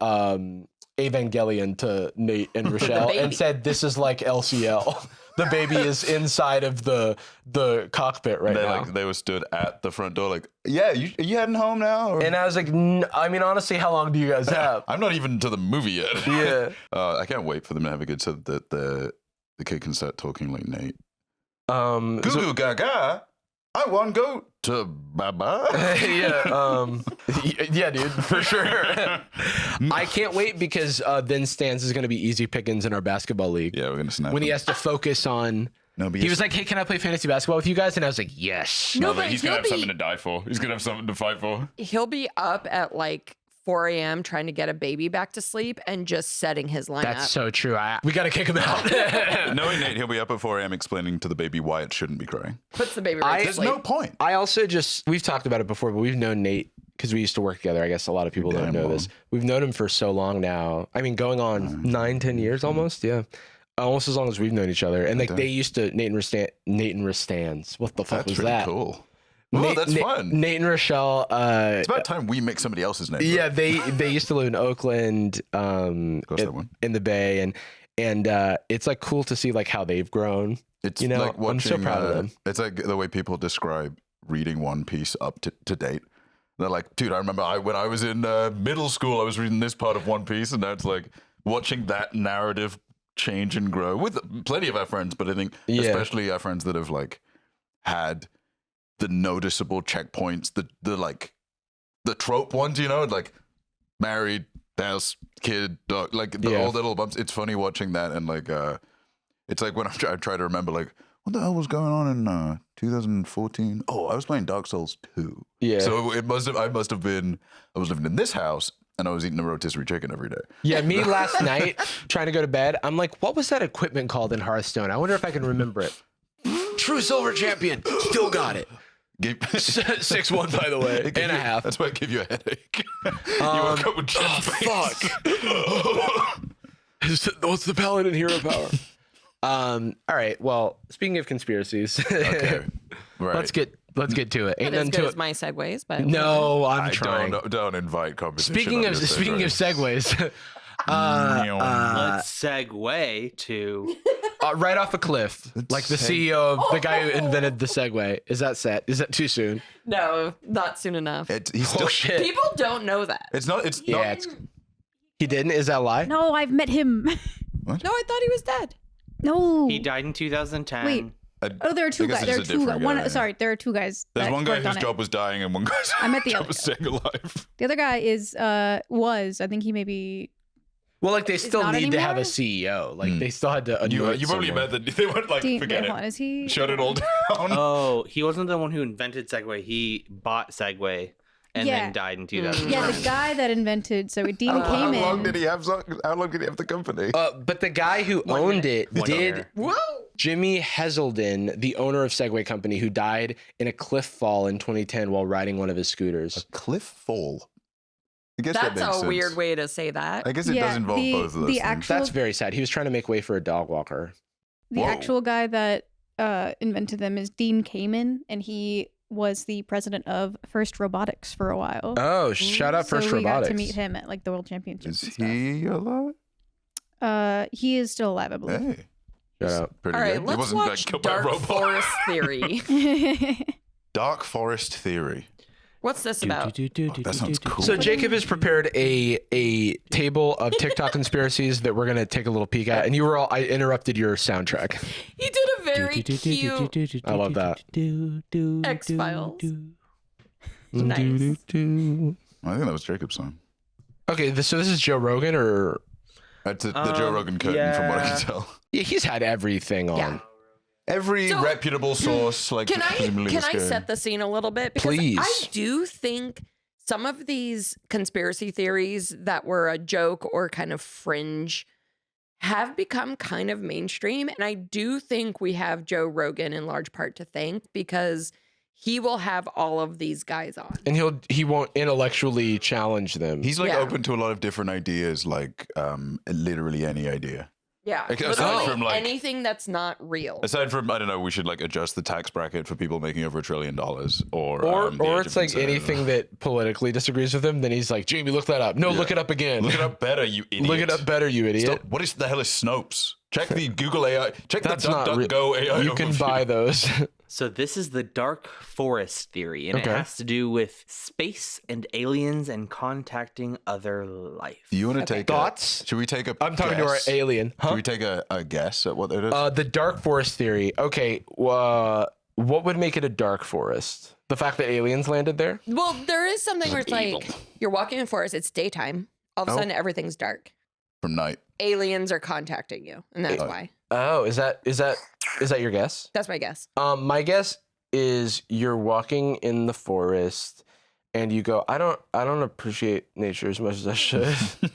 Evangelion to Nate and Rochelle and said, this is like LCL. The baby is inside of the cockpit right now. They were stood at the front door, like, yeah, you heading home now? Or? And I was like, I mean, honestly, how long do you guys have? I'm not even to the movie yet. Yeah. I can't wait for them to have a good so that the kid can start talking like Nate. Goo Goo gaga. I want to go to Baba. yeah, dude, for sure. I can't wait because then Stans is going to be easy pickings in our basketball league. Yeah, we're going to snap when he him. has to focus on. No, but he was like, "Hey, can I play fantasy basketball with you guys?" And I was like, "Yes." No, but he's going to have something to die for. He's going to have something to fight for. He'll be up at like 4 a.m. trying to get a baby back to sleep and just setting his lineup. That's so true. We got to kick him out. Knowing Nate, he'll be up at 4 a.m. explaining to the baby why it shouldn't be crying. Puts the baby right to There's sleep. no point. I also we've talked about it before, but we've known Nate because we used to work together. I guess a lot of people don't know this. We've known him for so long now. I mean, going on 9-10 years almost. Yeah. Almost as long as we've known each other. And like they used to Nate and Ristans. What the fuck was that? Cool. Oh, that's fun. Nate and Rochelle. It's about time we make somebody else's name. Yeah, they used to live in Oakland, in the Bay, and it's like cool to see like how they've grown. It's like watching, I'm so proud of them. It's like the way people describe reading One Piece up to date. They're like, dude, I remember when I was in middle school, I was reading this part of One Piece, and now it's like watching that narrative change and grow with plenty of our friends, but I think especially our friends that have like had the noticeable checkpoints, the trope ones, like married, house, kid, dog, like all the little bumps. It's funny watching that, and like it's like when I try to remember like what the hell was going on in 2014? Oh, I was playing Dark Souls 2. Yeah. So I was living in this house and I was eating a rotisserie chicken every day. Yeah, me last night trying to go to bed, I'm like, what was that equipment called in Hearthstone? I wonder if I can remember it. True Silver Champion. Still got it. 6-1, by the way, and a half. That's why it gave you a headache. You woke up with chest pains. Fuck. What's the paladin hero power? All right. Well, speaking of conspiracies, okay. Right. let's get to it. Not as good as my segues, but no, I'm trying. Don't invite competition. Speaking of segues, let's segue to right off a cliff, like the CEO of the guy who invented the Segway. Is that set? Is that too soon? No, not soon enough. Shit. People don't know that. It's not. He didn't. Is that a lie? No, I've met him. What? No, I thought he was dead. No. He died in 2010. Wait. There are two guys. There are two guys. There are two guys. There's one guy whose job was dying, and one guy's job was staying alive. The other guy was. I think he may be. Well, like they still need anymore? to have a CEO. Like they still had to. You probably met that they weren't like forget it. Is he? Shut it all down. Oh, he wasn't the one who invented Segway. He bought Segway and then died in 2000. Yeah, the guy that invented. So Dean came How in. long did he have the company? But the guy who owned it did. Whoa. Jimmy Heselden, the owner of Segway Company, who died in a cliff fall in 2010 while riding one of his scooters. A cliff fall. I guess That's that makes a sense. weird way to say that. I guess it does involve both of those things. That's very sad. He was trying to make way for a dog walker. The actual guy that invented them is Dean Kamen, and he was the president of First Robotics for a while. Oh, shout out First so we Robotics. got to meet him at like the World Championships. Is he alive? He is still alive, I believe. Hey. Shout out. Pretty All right, good. He let's wasn't watch killed by a Dark robot. Forest Theory. Dark Forest Theory. What's this about? That sounds cool. So Jacob has prepared a table of TikTok conspiracies that we're gonna take a little peek at, and I interrupted your soundtrack. He did a very cute I love that. X-Files. I Nice. think that was Jacob's song. Okay, so this is Joe Rogan, or That's the Joe Rogan curtain, from what I can tell. yeah, he's had everything on. Yeah. Every reputable source, like Can I set the scene a little bit? Because Please. I do think some of these conspiracy theories that were a joke or kind of fringe have become kind of mainstream. And I do think we have Joe Rogan in large part to thank, because he will have all of these guys on. And he won't intellectually challenge them. He's like open to a lot of different ideas, like literally any idea. Yeah. Aside Literally from, like- anything that's not real. Aside from, I don't know, we should like adjust the tax bracket for people making over $1 trillion, or the Or age it's of like consent. anything that politically disagrees with him. Then he's like, Jamie, look that up. No, Yeah. look it up again. Look it up better, you idiot. Look it up better, you idiot. Stop. What is the hell is Snopes? Check the Google AI. Check That's the not DuckDuckGo AI. You can overview. buy those. So this is the dark forest theory, and Okay. it has to do with space and aliens and contacting other life. You want to Okay. take Thoughts? Should we take a? I'm talking to our guess? alien. Should Huh? we take a guess at what it is? The dark forest theory. Okay. What would make it a dark forest? The fact that aliens landed there? Well, there is something where it's evil. like you're walking in forest, it's daytime. All of a Oh. sudden, everything's dark. From night. Aliens are contacting you, and that's why. Oh, is that your guess? That's my guess. My guess is you're walking in the forest and you go, I don't appreciate nature as much as I should.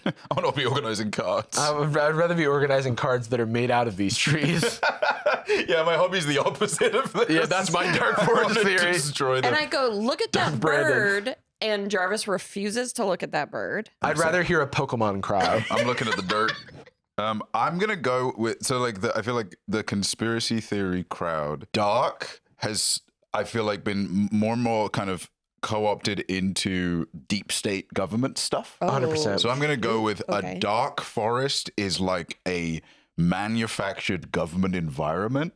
I want to be organizing cards. I'd rather be organizing cards that are made out of these trees. Yeah, my hobby's the opposite of this. Yeah, that's my dark I forest wanna theory. Destroy them. And I go, look at that Brandon. bird. And Jarvis refuses to look at that bird. I'd rather hear a Pokemon cry. I'm looking at the dirt. I'm gonna go with I feel like the conspiracy theory crowd, dark has I feel like been more and more kind of co-opted into deep state government stuff. 100%. So I'm gonna go with Okay. a dark forest is like a manufactured government environment.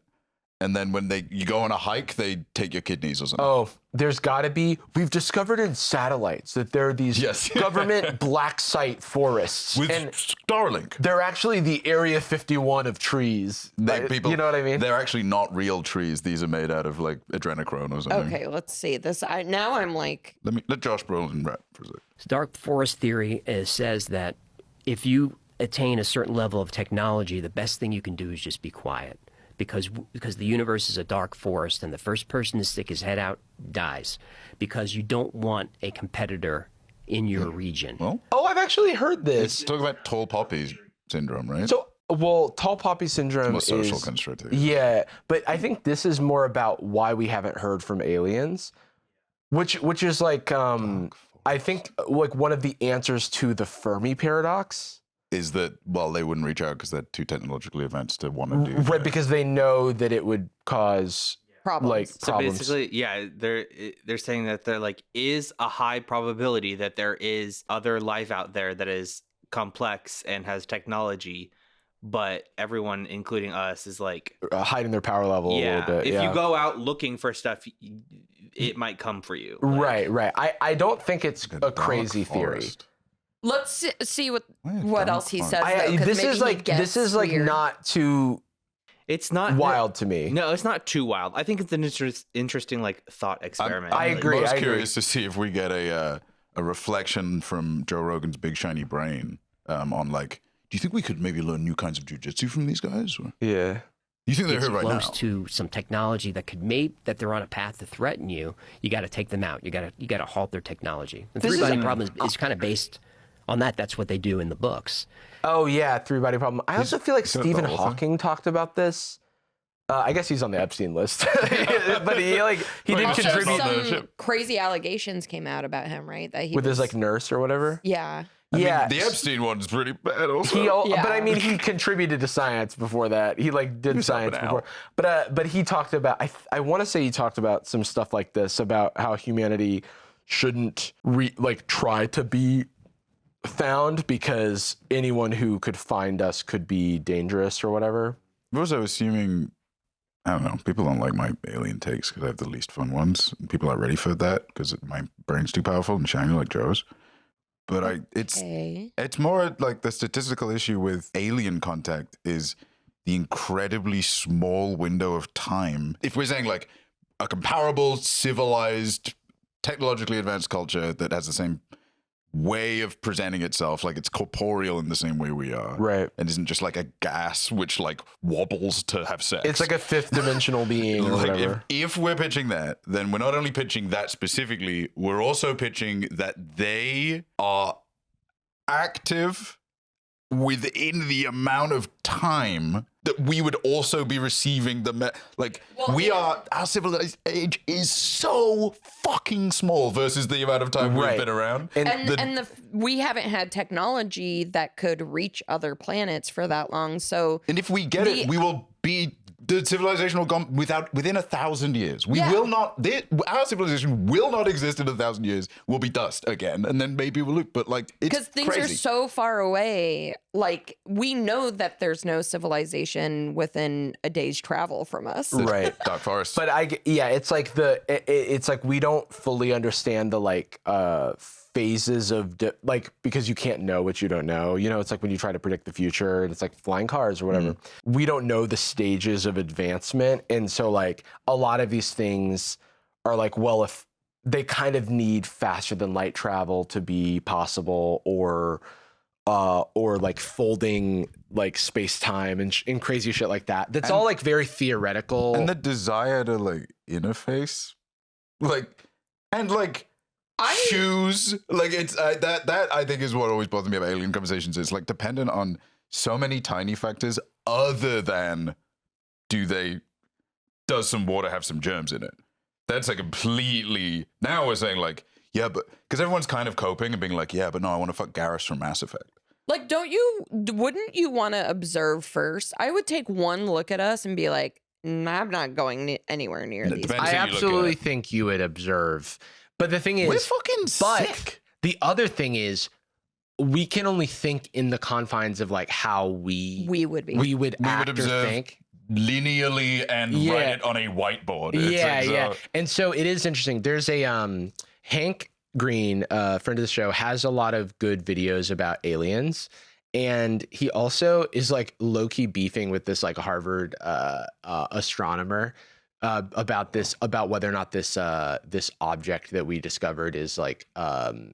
And then when you go on a hike, they take your kidneys or something. Oh, there's got to be. We've discovered in satellites that there are these Yes. government black site forests, With and Starlink. they're actually the Area 51 of trees. You know what I mean? They're actually not real trees. These are made out of like adrenochrome or something. Okay, let's see this. Now I'm like, Let Josh Brolin rap for a sec. Dark forest theory says that if you attain a certain level of technology, the best thing you can do is just be quiet. Because the universe is a dark forest, and the first person to stick his head out dies, because you don't want a competitor in your region. Well, Oh, I've actually heard this. talk about tall poppy syndrome, right? So, well, tall poppy syndrome More social is construct. yeah, but I think this is more about why we haven't heard from aliens, which is like I think like one of the answers to the Fermi paradox. Is that, well, they wouldn't reach out because they're too technologically advanced to want to do Right, that. because they know that it would cause problems. like So problems. basically, yeah, they're saying that there like is a high probability that there is other life out there that is complex and has technology, but everyone, including us, is like, hiding their power level a yeah, little bit. if yeah. you go out looking for stuff, it might come for you. Like, Right. I don't think it's Like a dark crazy theory. forest. Let's see what dark else he forest. says. Though, 'cause This maybe is he like gets weird. not too It's not wild to me. No, it's not too wild. I think it's an interesting like thought experiment. I agree, Most I agree. curious to see if we get a reflection from Joe Rogan's big shiny brain on like, do you think we could maybe learn new kinds of jujitsu from these guys? Or, Yeah. you think they're Gets here right close now? to some technology that could that they're on a path to threaten you. You got to take them out. You got to halt their technology. The This is three-body a- problem is kind of based on that. That's what they do in the books. Oh yeah, three body problem. I also feel like said the Stephen whole thing. Hawking talked about this. I guess he's on the Epstein list, but he did Also, contribute on the Some ship. crazy allegations came out about him, right? That he with his was- like nurse or whatever. yeah. Yeah, The Epstein one's pretty bad also. Yeah. But I mean, he contributed to science before that. He like did was science helping before. But he talked about. I want to say he talked about some stuff like this about how humanity shouldn't try to be found because anyone who could find us could be dangerous or whatever. I'm also assuming, I don't know, people don't like my alien takes because I have the least fun ones. People aren't ready for that because my brain's too powerful and shiny like Joe's. But Okay. it's more like the statistical issue with alien contact is the incredibly small window of time. If we're saying like a comparable, civilized, technologically advanced culture that has the same way of presenting itself, like it's corporeal in the same way we are, Right. and isn't just like a gas which like wobbles to have sex. It's like a fifth dimensional being or like whatever. if we're pitching that, then we're not only pitching that specifically, we're also pitching that they are active within the amount of time that we would also be receiving our civilized age is so fucking small versus the amount of time we've been around. And we haven't had technology that could reach other planets for that long. So, and if we get it, we will be. The civilization will go within 1,000 years. We will not. Our civilization will not exist in 1,000 years. We'll be dust again, and then maybe we'll look. But like, it's because things crazy. are so far away. Like, we know that there's no civilization within a day's travel from us. Right. Dark forest. But it's like it's like we don't fully understand the like phases of because you can't know what you don't know. You know, it's like when you try to predict the future and it's like flying cars or whatever. We don't know the stages of advancement, and so like a lot of these things are like, well, if they kind of need faster than light travel to be possible, or like folding like space-time and crazy shit like that. That's all like very theoretical. And the desire to like interface, choose, like it's that I think is what always bothers me about alien conversations. It's like dependent on so many tiny factors other than does some water have some germs in it? That's like completely, now we're saying like, yeah, but because everyone's kind of coping and being like, yeah, but no, I want to fuck Garrus from Mass Effect. Like, wouldn't you want to observe first? I would take one look at us and be like, I'm not going anywhere near these. I absolutely think you would observe. But the thing is, we're fucking sick. The other thing is, we can only think in the confines of like how we would act observe or think linearly and write it on a whiteboard. It's And so it is interesting. There's a Hank Green, friend of the show, has a lot of good videos about aliens. And he also is like low-key beefing with this like Harvard astronomer about whether or not this object that we discovered is like an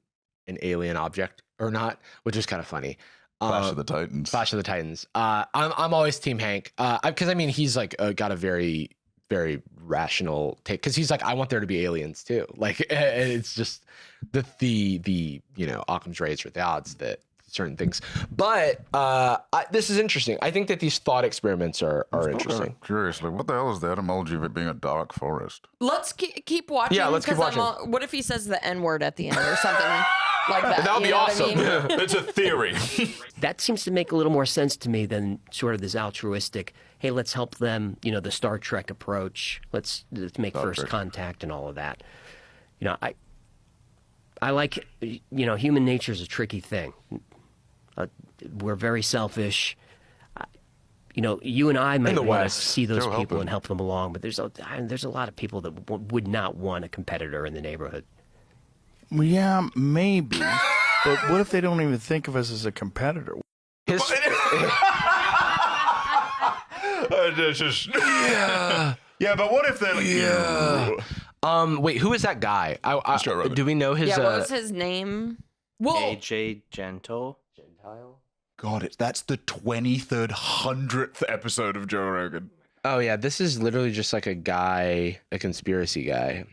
alien object or not, which is kind of funny. Clash of the Titans. Clash of the Titans. I'm always Team Hank because I mean he's like got a very, very rational take, because he's like, I want there to be aliens too. Like it's just the Occam's razor, the odds that certain things. But this is interesting. I think that these thought experiments are interesting. Curiously, what the hell is the etymology of it being a dark forest? Let's keep watching. Yeah, let's keep watching. What if he says the N-word at the end or something like that? That would be awesome. I mean? It's a theory. That seems to make a little more sense to me than sort of this altruistic, hey, let's help them, the Star Trek approach. Let's make first contact and all of that. I like, human nature is a tricky thing. We're very selfish. You and I might want to see those people and help them along, but there's a lot of people that would not want a competitor in the neighborhood. Well, yeah, maybe. But what if they don't even think of us as a competitor? Yeah. But what if they're like, wait, who is that guy? Do we know his? Yeah, what was his name? AJ Gentile. God, that's the 23rd, 100th episode of Joe Rogan. Oh yeah, this is literally just like a conspiracy guy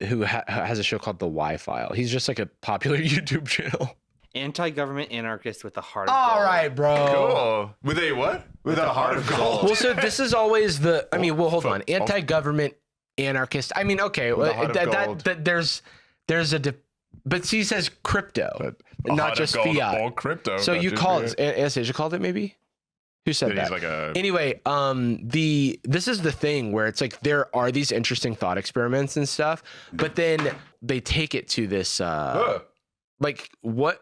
who has a show called The Y-File. He's just like a popular YouTube channel. Anti-government anarchist with a heart of gold. All right, bro. Cool. With a what? With a heart of gold. Well, so this is always the. I mean, well, hold on. Anti-government anarchist. I mean, okay, there's a. But he says crypto, not just fiat. Or crypto. So you called it. Anastasia called it, maybe. Who said that? Like anyway, this is the thing where it's like there are these interesting thought experiments and stuff, but then they take it to this like what?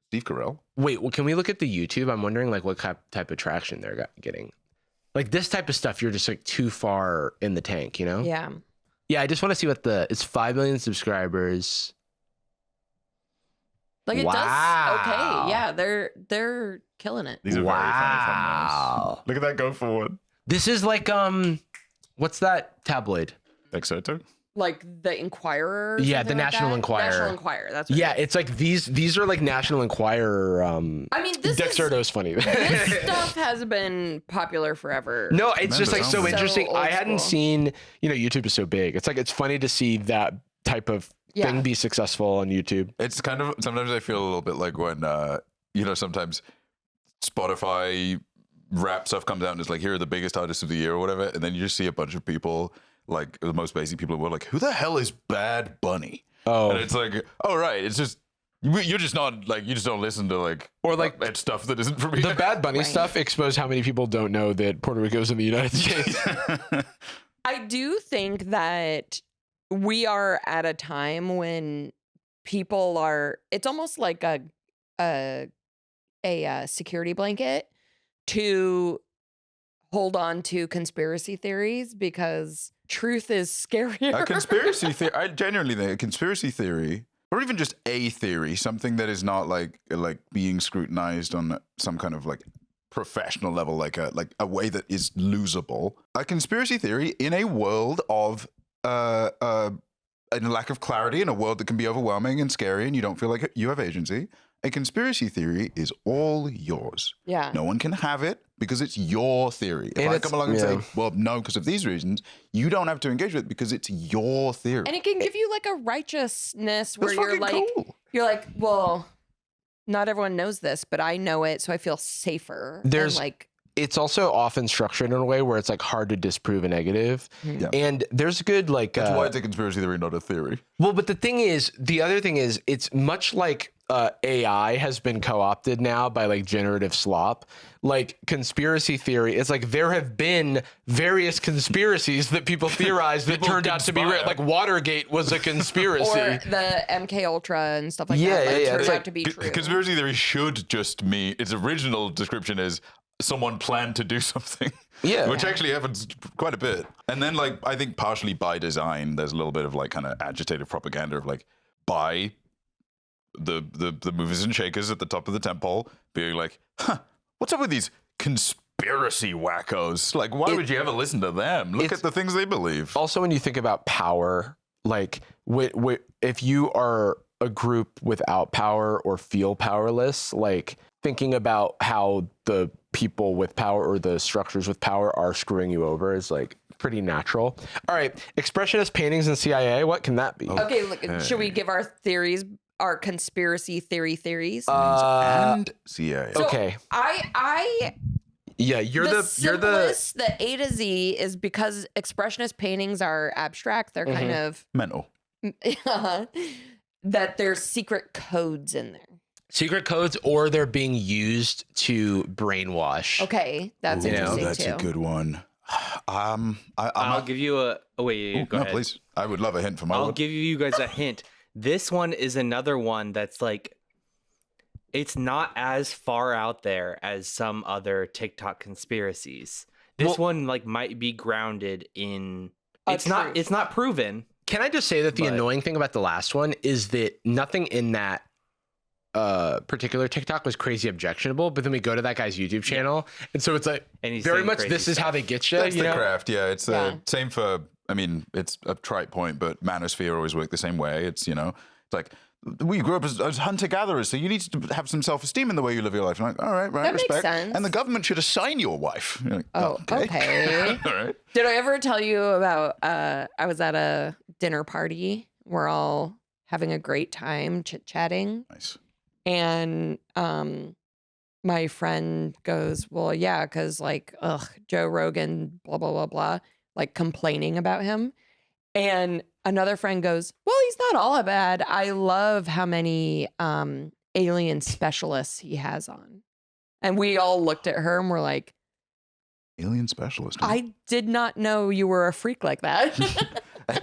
Steve Carell. Wait, well, can we look at the YouTube? I'm wondering like what type of traction they're getting. Like this type of stuff, you're just like too far in the tank, Yeah. Yeah, I just want to see what it's 5 million subscribers. Like it does okay. Yeah, they're killing it. These are very funny thumbnails. Look at that go forward. This is like what's that tabloid? Exoto? Like the Inquirer? Yeah, the National Enquirer. National Enquirer, that's what it is. It's like these are like National Enquirer I mean, Dexerto's funny. This stuff has been popular forever. No, it's just like so interesting. So I hadn't seen, YouTube is so big. It's like it's funny to see that type of thing be successful on YouTube. It's kind of, sometimes I feel a little bit like when sometimes Spotify rap stuff comes out and it's like, here are the biggest artists of the year or whatever, and then you just see a bunch of people, like the most basic people in the world, like, who the hell is Bad Bunny? And it's like, oh right, it's just you're just not like, you just don't listen to like, or like that stuff that isn't from here. The Bad Bunny stuff exposed how many people don't know that Puerto Rico is in the United States. I do think that we are at a time when people are, it's almost like a security blanket to hold on to conspiracy theories, because truth is scarier. A conspiracy theory, I genuinely think a conspiracy theory, or even just a theory, something that is not like being scrutinized on some kind of like professional level, like a way that is losable. A conspiracy theory in a world of a lack of clarity, in a world that can be overwhelming and scary and you don't feel like you have agency, a conspiracy theory is all yours. Yeah. No one can have it because it's your theory. If I come along and say, well, no, because of these reasons, you don't have to engage with it because it's your theory. And it can give you like a righteousness where That's you're fucking like, cool. you're like, well, not everyone knows this, but I know it, so I feel safer. There's and like, it's also often structured in a way where it's like hard to disprove a negative. Yeah. And there's good like That's why it's a conspiracy theory, not a theory. well, but the other thing is it's much like AI has been co-opted now by like generative slop. Like conspiracy theory, it's like there have been various conspiracies that people theorized that turned out to be real. Like Watergate was a conspiracy. or the MK Ultra and stuff like Yeah, that. Like, yeah, turned it's out like to be true. Conspiracy theory should just mean, its original description is someone planned to do something. Yeah. Which actually happens quite a bit. And then like, I think partially by design, there's a little bit of like kind of agitative propaganda of like, by the movers and shakers at the top of the temple being like, huh, what's up with these conspiracy wackos? Like, why would you ever listen to them? Look at the things they believe. Also, when you think about power, like if you are a group without power or feel powerless, like thinking about how the people with power or the structures with power are screwing you over is like pretty natural. All right, expressionist paintings in CIA, what can that be? Okay, look, should we give our theories, our conspiracy theories? And CIA. So okay. Yeah, you're the the simplest, the A to Z is because expressionist paintings are abstract. They're kind of Mental. that there's secret codes in there. secret codes, or they're being used to brainwash. Okay, that's interesting that's too. a good one. I'll give you a. Oh wait, go ahead. Please. I would love a hint from my. I'll give you guys a hint. This one is another one that's like, it's not as far out there as some other TikTok conspiracies. This one like might be grounded in. It's not proven. Can I just say that the annoying thing about the last one is that nothing in that particular TikTok was crazy objectionable, but then we go to that guy's YouTube channel, and so it's like very much this is how they get you. That's you the know? craft, yeah. It's the same for. I mean, it's a trite point, but manosphere always work the same way. It's it's like we grew up as hunter-gatherers, so you need to have some self-esteem in the way you live your life. I'm like, all right, That makes respect. sense. And the government should assign you a wife. You're like, okay. All right. Did I ever tell you about I was at a dinner party. We're all having a great time chit-chatting. Nice. And my friend goes, well, yeah, because like, Joe Rogan, blah, blah, blah, blah, like complaining about him. And another friend goes, well, he's not all that bad. I love how many alien specialists he has on. And we all looked at her and were like, Alien specialist. I did not know you were a freak like that.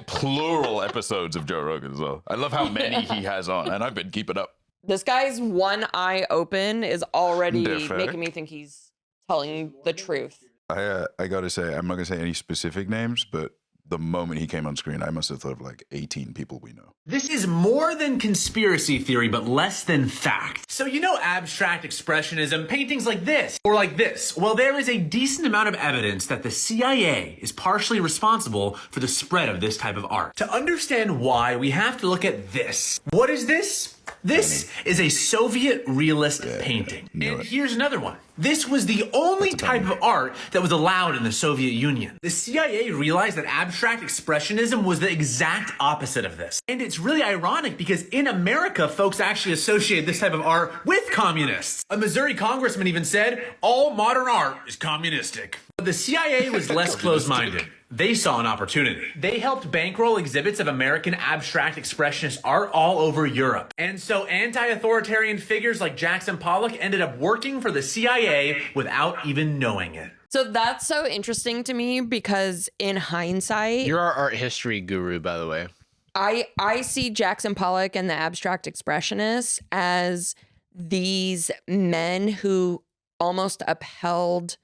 Plural episodes of Joe Rogan as well. I love how many he has on, and I've been keeping up. This guy's one eye open is already Different. making me think he's telling the truth. I got to say, I'm not going to say any specific names, but the moment he came on screen, I must have thought of like 18 people we know. This is more than conspiracy theory, but less than fact. So you know abstract expressionism, paintings like this, or like this. Well, there is a decent amount of evidence that the CIA is partially responsible for the spread of this type of art. To understand why, we have to look at this. What is this? This is a Soviet realist painting. And here's another one. This was the only type of art that was allowed in the Soviet Union. The CIA realized that abstract expressionism was the exact opposite of this. And it's really ironic because in America, folks actually associate this type of art with communists. A Missouri congressman even said, all modern art is communistic. But the CIA was less closed-minded. They saw an opportunity. They helped bankroll exhibits of American abstract expressionist art all over Europe. And so anti-authoritarian figures like Jackson Pollock ended up working for the CIA without even knowing it. So that's so interesting to me because in hindsight, You're our art history guru, by the way. I see Jackson Pollock and the abstract expressionists as these men who almost upheld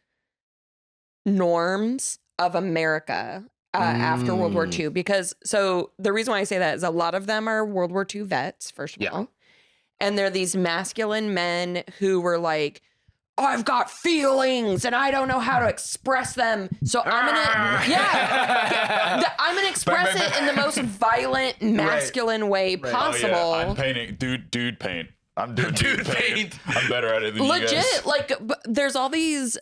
norms of America after World War II. Because so the reason why I say that is a lot of them are World War II vets, first of all. And they're these masculine men who were like, oh, I've got feelings and I don't know how to express them. So I'm gonna express it in the most violent, masculine way possible. Oh, yeah. I'm painting dude paint. I'm doing dude paint. I'm better at it than legit. you guys. Like, there's all these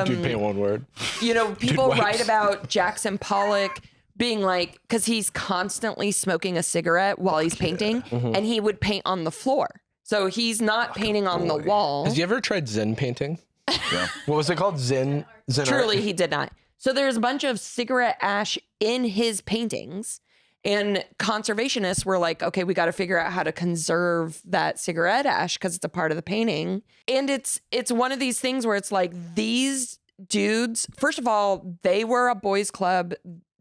Dude paint one word. you know, people write about Jackson Pollock being like, because he's constantly smoking a cigarette while he's painting, and he would paint on the floor. So he's not painting on the wall. Has you ever tried Zen painting? Yeah. What was it called? Zen Truly, art? he did not. So there's a bunch of cigarette ash in his paintings, and conservationists were like, okay, we got to figure out how to conserve that cigarette ash because it's a part of the painting. And it's one of these things where it's like these dudes, first of all, they were a boys club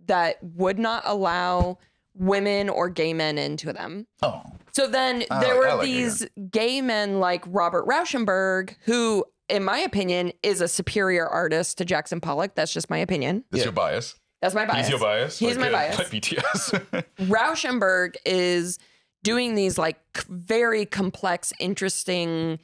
that would not allow women or gay men into them. Oh. So then there were these gay men like Robert Rauschenberg, who, in my opinion, is a superior artist to Jackson Pollock. That's just my opinion. That's your bias. That's my bias. He's your bias. He's my bias. Like BTS. Rauschenberg is doing these like very complex, interesting,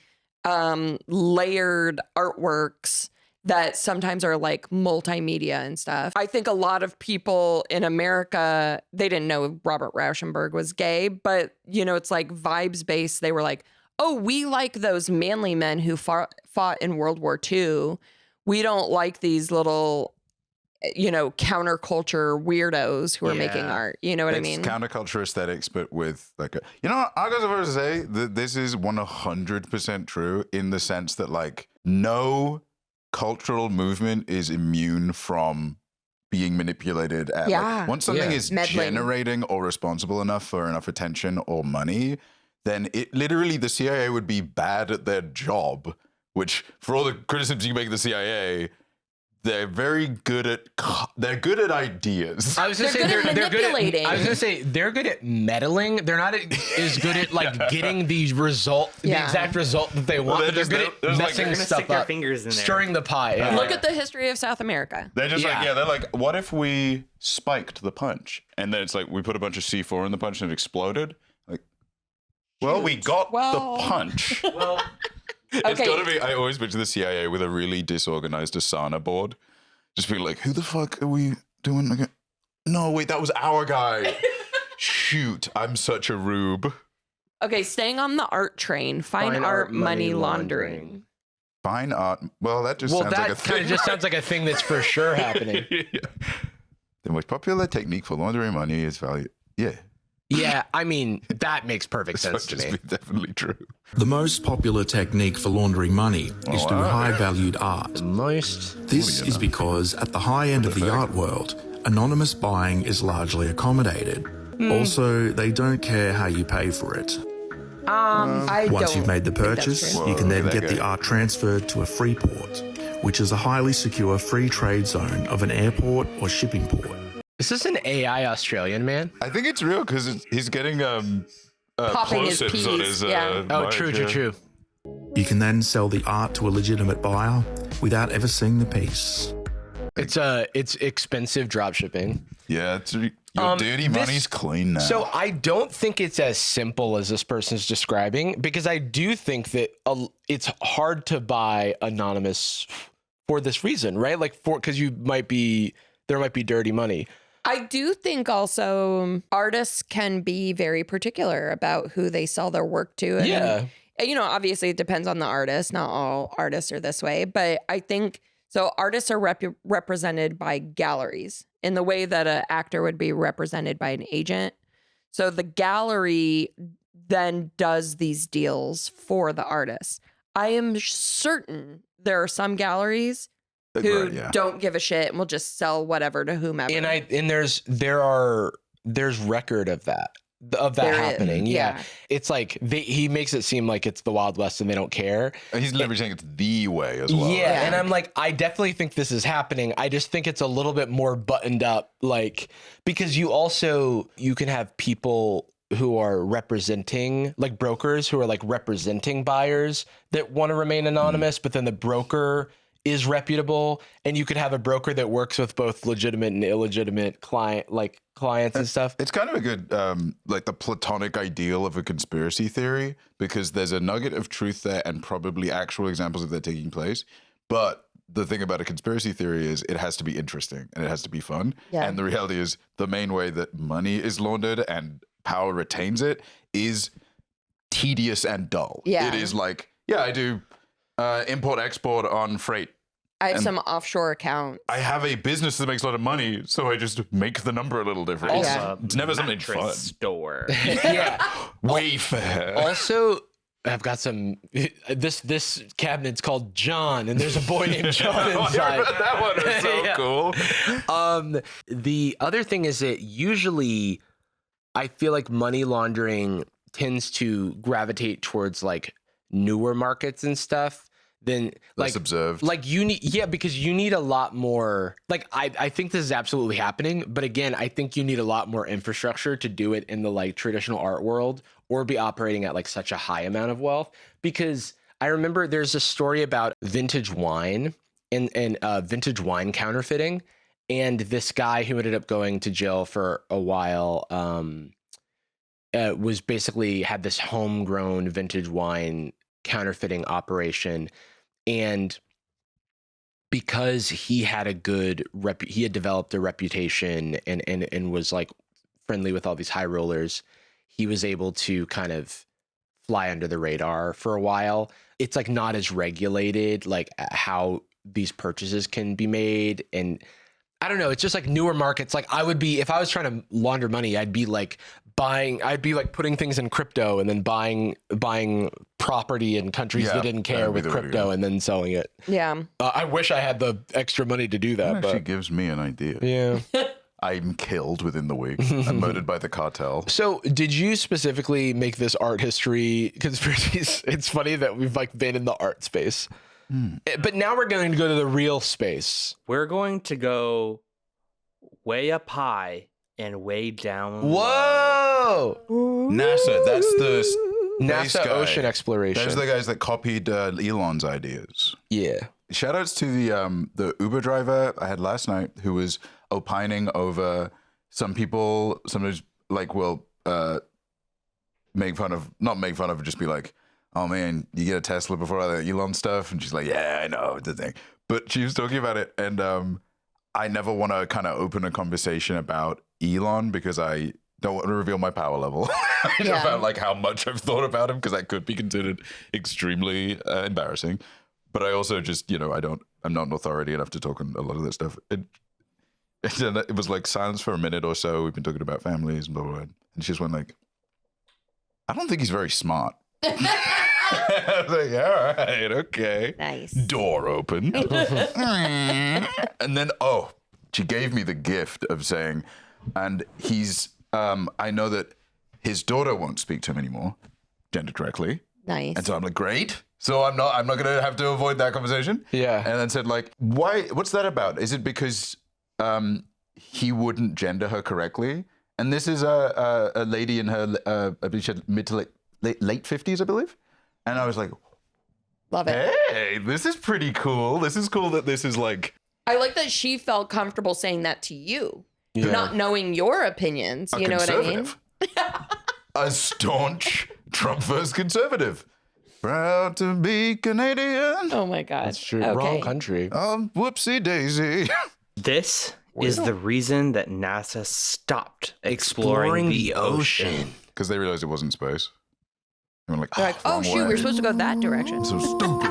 layered artworks that sometimes are like multimedia and stuff. I think a lot of people in America, they didn't know Robert Rauschenberg was gay, but you know, it's like vibes based. They were like, oh, we like those manly men who fought in World War II. We don't like these little, you know, counterculture weirdos who are making art. You know what I mean? It's counterculture aesthetics, but with like a, you know, I go so far as to say that this is 100% true in the sense that like no cultural movement is immune from being manipulated at like, once something is generating or responsible enough for enough attention or money, then it literally the CIA would be bad at their job, which for all the criticisms you make of the CIA, they're very good at ideas. I was gonna say they're manipulating. I was gonna say they're good at meddling. They're not as good at like getting the exact result that they want. But they're good at messing stuff up, fingers in there. stirring the pot. Yeah. Look at the history of South America. They're just like, they're like, what if we spiked the punch? And then it's like, we put a bunch of C4 in the punch and it exploded. Like, well, we got the punch. Well, It's gotta be, I always picture the CIA with a really disorganized Asana board. Just be like, who the fuck are we doing again? No, wait, that was our guy. Shoot, I'm such a rube. Okay, staying on the art train, fine art, money laundering. Fine art, well, that just sounds like a thing. Kind of just sounds like a thing that's for sure happening. The most popular technique for laundering money is value. Yeah. Yeah, I mean, that makes perfect sense to me. Definitely true. The most popular technique for laundering money is through high-valued art. This is because at the high end of the art world, anonymous buying is largely accommodated. Also, they don't care how you pay for it. Once you've made the purchase, you can then get the art transferred to a free port, which is a highly secure free trade zone of an airport or shipping port. Is this an AI Australian man? I think it's real because he's getting popping his plosives on peas. his True. You can then sell the art to a legitimate buyer without ever seeing the piece. It's expensive drop shipping. Yeah, it's your dirty money's clean now. So I don't think it's as simple as this person's describing, because I do think that it's hard to buy anonymous for this reason, right? Like because there might be dirty money. I do think also artists can be very particular about who they sell their work to. And, Yeah. you know, obviously it depends on the artist. Not all artists are this way, but I think so. Artists are represented by galleries in the way that an actor would be represented by an agent. So the gallery then does these deals for the artist. I am certain there are some galleries who don't give a shit and will just sell whatever to whomever. And there's record of that happening. Yeah. It's like he makes it seem like it's the Wild West and they don't care. He's literally saying it's the way as well. Yeah. And I'm like, I definitely think this is happening. I just think it's a little bit more buttoned up, like, because you can have people who are representing, like brokers who are like representing buyers that want to remain anonymous, but then the broker is reputable, and you could have a broker that works with both legitimate and illegitimate clients and stuff. It's kind of a good like the platonic ideal of a conspiracy theory, because there's a nugget of truth there and probably actual examples of that taking place. But the thing about a conspiracy theory is it has to be interesting and it has to be fun. Yeah. And the reality is the main way that money is laundered and power retains it is tedious and dull. Yeah. It is like, I do import-export on freight. I have some offshore accounts. I have a business that makes a lot of money, so I just make the number a little different. It's never something fun. Store. Yeah. Wayfair. Also, I've got some. This cabinet's called John, and there's a boy named John inside. That one is so cool. The other thing is that usually, I feel like money laundering tends to gravitate towards like newer markets and stuff. Then less observed. Like because you need a lot more. Like I think this is absolutely happening, but again, I think you need a lot more infrastructure to do it in the like traditional art world, or be operating at like such a high amount of wealth. Because I remember there's a story about vintage wine and vintage wine counterfeiting, and this guy who ended up going to jail for a while was basically had this homegrown vintage wine counterfeiting operation. And because he had he had developed a reputation and was like friendly with all these high rollers, he was able to kind of fly under the radar for a while. It's like not as regulated, like how these purchases can be made. And I don't know, it's just like newer markets. Like if I was trying to launder money, I'd be like putting things in crypto and then buying property in countries that didn't care with crypto and then selling it. Yeah. I wish I had the extra money to do that. That actually gives me an idea. Yeah. I'm killed within the week. I'm murdered by the cartel. So did you specifically make this art history conspiracies? It's funny that we've like been in the art space. But now we're going to go to the real space. We're going to go way up high and way down low. Whoa! NASA, that's the NASA guy. ocean exploration. Those are the guys that copied Elon's ideas. Yeah. Shout outs to the Uber driver I had last night who was opining over some people, sometimes like will not make fun of, just be like, oh man, you get a Tesla before all that Elon stuff? And she's like, yeah, I know, the thing. But she was talking about it, and I never want to kind of open a conversation about Elon because I don't want to reveal my power level about like how much I've thought about him, because that could be considered extremely embarrassing. But I also just, I'm not an authority enough to talk on a lot of that stuff. It was like silence for a minute or so. We've been talking about families and blah, blah, blah. And she just went like, I don't think he's very smart. I was like, all right, okay. Nice. Door open. And then, she gave me the gift of saying, and he's, I know that his daughter won't speak to him anymore, gender correctly. Nice. And so I'm like, great. So I'm not going to have to avoid that conversation. Yeah. And then said like, why, what's that about? Is it because he wouldn't gender her correctly? And this is a lady in her, I believe she had mid to late 50s, I believe. And I was like, love it. Hey, this is pretty cool. This is cool that this is like. I like that she felt comfortable saying that to you, not knowing your opinions. You know what I mean? A staunch Trump first conservative. Proud to be Canadian. Oh my God. That's true. Okay. Wrong country. Whoopsie daisy. This is the reason that NASA stopped exploring the ocean. Because they realized it wasn't space. They were like, They're like, oh, shoot, we're supposed to go that direction. So stupid.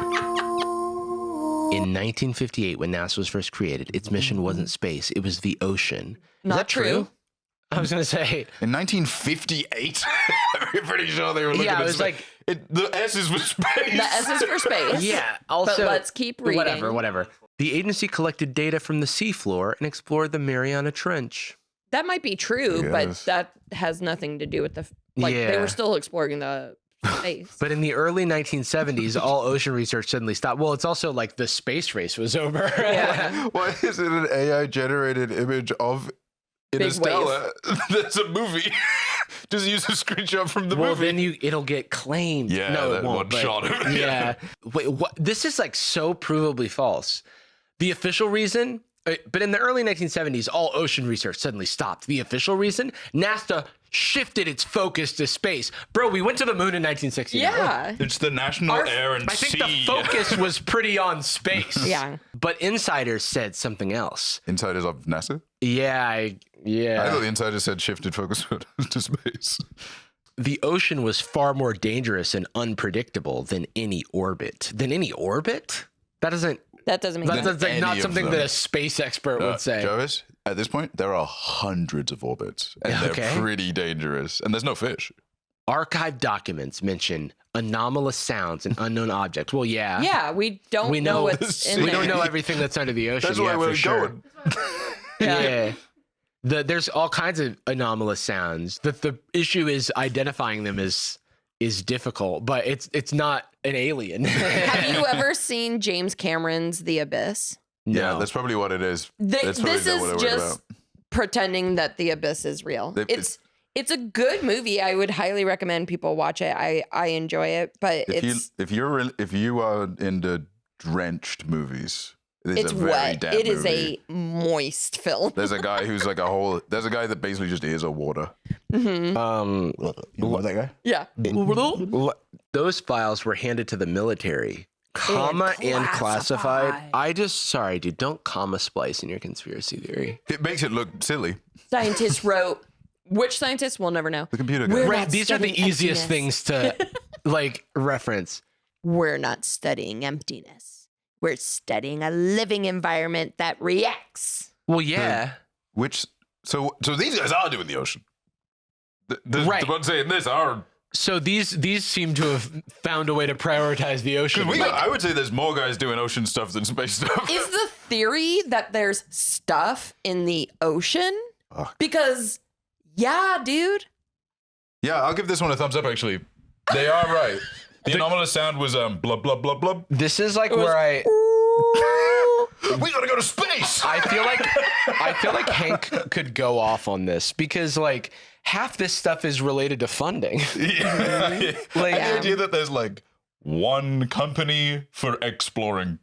In 1958, when NASA was first created, its mission wasn't space, it was the ocean. Not Is that true? I was going to say. In 1958, I'm pretty sure they were looking at it was space. The S is for space. The S is for space. Yeah. Also, but let's keep reading. Whatever. The agency collected data from the seafloor and explored the Mariana Trench. That might be true, but that has nothing to do with they were still exploring the space. But in the early 1970s, all ocean research suddenly stopped. Well, it's also like the space race was over. Yeah. Why is it an AI-generated image of Interstellar? That's a movie. Just use a screenshot from the movie. Well, then it'll get claimed. Yeah, no, that it won't, one shot. Yeah. Wait, what? This is like so provably false. The official reason, but in the early 1970s, all ocean research suddenly stopped. The official reason, NASA shifted its focus to space. Bro, we went to the moon in 1969. Yeah. It's the National Air and Sea. I think the focus was pretty on space. Yeah. But insiders said something else. Insiders of NASA? Yeah. I thought the insiders said shifted focus to space. The ocean was far more dangerous and unpredictable than any orbit. That doesn't make sense. That's like not something that a space expert would say. Jarvis, at this point, there are hundreds of orbits, and they're pretty dangerous, and there's no fish. Archived documents mention anomalous sounds and unknown objects. Well, yeah. Yeah, we don't know what's in there. We don't know everything that's under the ocean. That's why we're going. Yeah. There's all kinds of anomalous sounds. The issue is identifying them is difficult, but it's not an alien. Have you ever seen James Cameron's The Abyss? No. Yeah, that's probably what it is. This is just pretending that The Abyss is real. It's a good movie. I would highly recommend people watch it. I enjoy it, but if you are into drenched movies, it's wet. It is a moist film. There's a guy who's like there's a guy that basically just is a water. Mm-hmm. You know that guy? Yeah. Those files were handed to the military, and classified. Sorry, dude, don't comma splice in your conspiracy theory. It makes it look silly. Scientists wrote, which scientists we'll never know. The computer guy. Right, these are the easiest things to reference. We're not studying emptiness. We're studying a living environment that reacts. Well, yeah. So these guys are doing the ocean. The ones saying this are. So these seem to have found a way to prioritize the ocean. I would say there's more guys doing ocean stuff than space stuff. Is the theory that there's stuff in the ocean? Because, yeah, dude. Yeah, I'll give this one a thumbs up, actually. They are right. The anomalous sound was blub, blub, blub, blub. This is like we gotta go to space. I feel like Hank could go off on this because like half this stuff is related to funding. Yeah. The idea that there's like one company for exploring.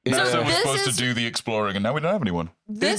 NASA was supposed to do the exploring, and now we don't have anyone. They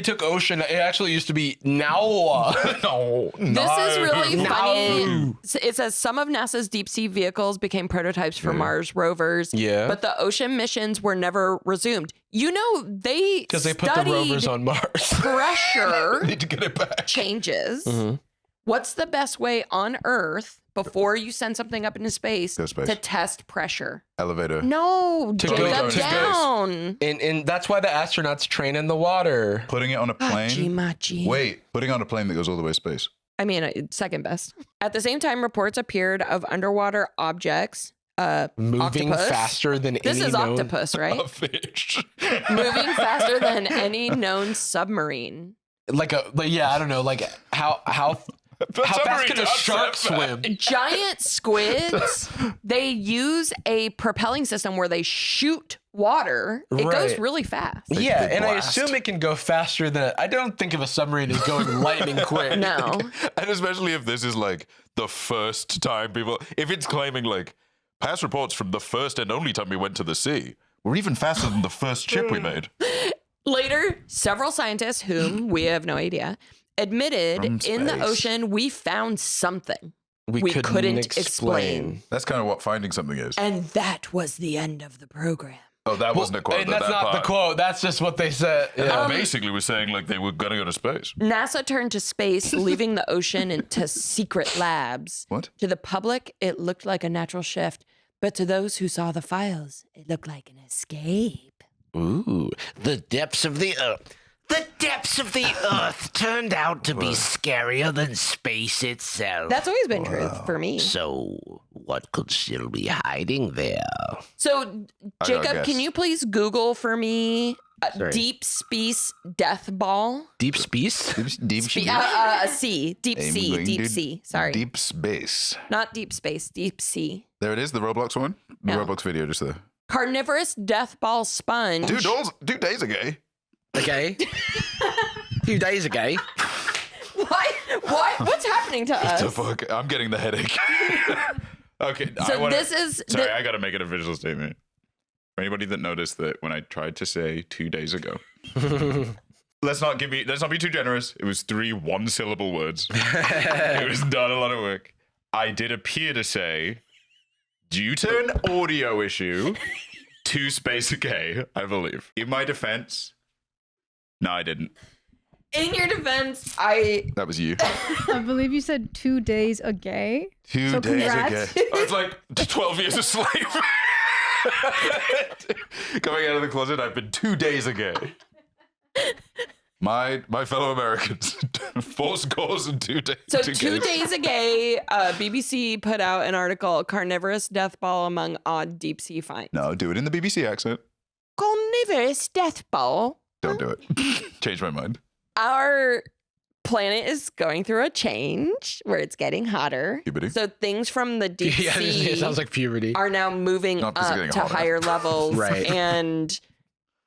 took ocean. It actually used to be NAWA. No. This is really funny. It says some of NASA's deep sea vehicles became prototypes for Mars rovers. Yeah. But the ocean missions were never resumed. You know, because they put the rovers on Mars. Pressure Need to get it back. changes. Mm-hmm. What's the best way on Earth before you send something up into space to test pressure? Elevator. No, to take go down. And that's why the astronauts train in the water. Putting it on a plane. Machi. Wait, putting it on a plane that goes all the way to space. I mean, second best. At the same time, reports appeared of underwater objects. Moving octopus. faster than this any is known... octopus, right? A fish. Moving faster than any known submarine. I don't know, like how fast can a shark swim? Giant squids, they use a propelling system where they shoot water. It goes really fast. And I assume it can go faster than... I don't think of a submarine as going lightning quick. No. And especially if this is like the first time people... If it's claiming like, past reports from the first and only time we went to the sea were even faster than the first ship we made. Later, several scientists, whom we have no idea, admitted in the ocean we found something we couldn't explain. That's kind of what finding something is. And that was the end of the program. Oh, that wasn't a quote. And that's not the quote. That's just what they said. Yeah. Basically, we're saying like they were gonna go to space. NASA turned to space, leaving the ocean into secret labs. What? To the public, it looked like a natural shift, but to those who saw the files, it looked like an escape. Ooh, the depths of the earth. The depths of the earth turned out to be scarier than space itself. That's always been truth for me. So, what could still be hiding there? So, Jacob, can you please Google for me deep space death ball? Deep space? Deep sea. Deep sea. Deep sea. Sorry. Deep space. Not deep space. Deep sea. There it is, the Roblox one. The Roblox video just there. Carnivorous death ball sponge. 2 days ago. Okay. A few days ago. What? What's happening to us? The fuck? I'm getting the headache. Okay. So Sorry, I gotta make it a visual statement. For anybody that noticed that when I tried to say 2 days ago, let's not be too generous. It was 3 one-syllable words. It was not a lot of work. I did appear to say, due to an audio issue, 2 space ago, I believe. In my defense, no, I didn't. In your defense, That was you. I believe you said 2 days ago. 2 days ago. congrats. I was like 12 years a slave. Coming out of the closet, I've been 2 days ago. My fellow Americans, 4 scores and 2 days. So 2 days ago, BBC put out an article, Carnivorous Death Ball Among Odd Deep Sea Finds. No, do it in the BBC accent. Carnivorous Death Ball. Don't do it. Change my mind. Our planet is going through a change where it's getting hotter. Puberty. So things from the deep Yeah, sea it sounds like puberty. are now moving Not up because it's getting to hotter. higher levels. Right. And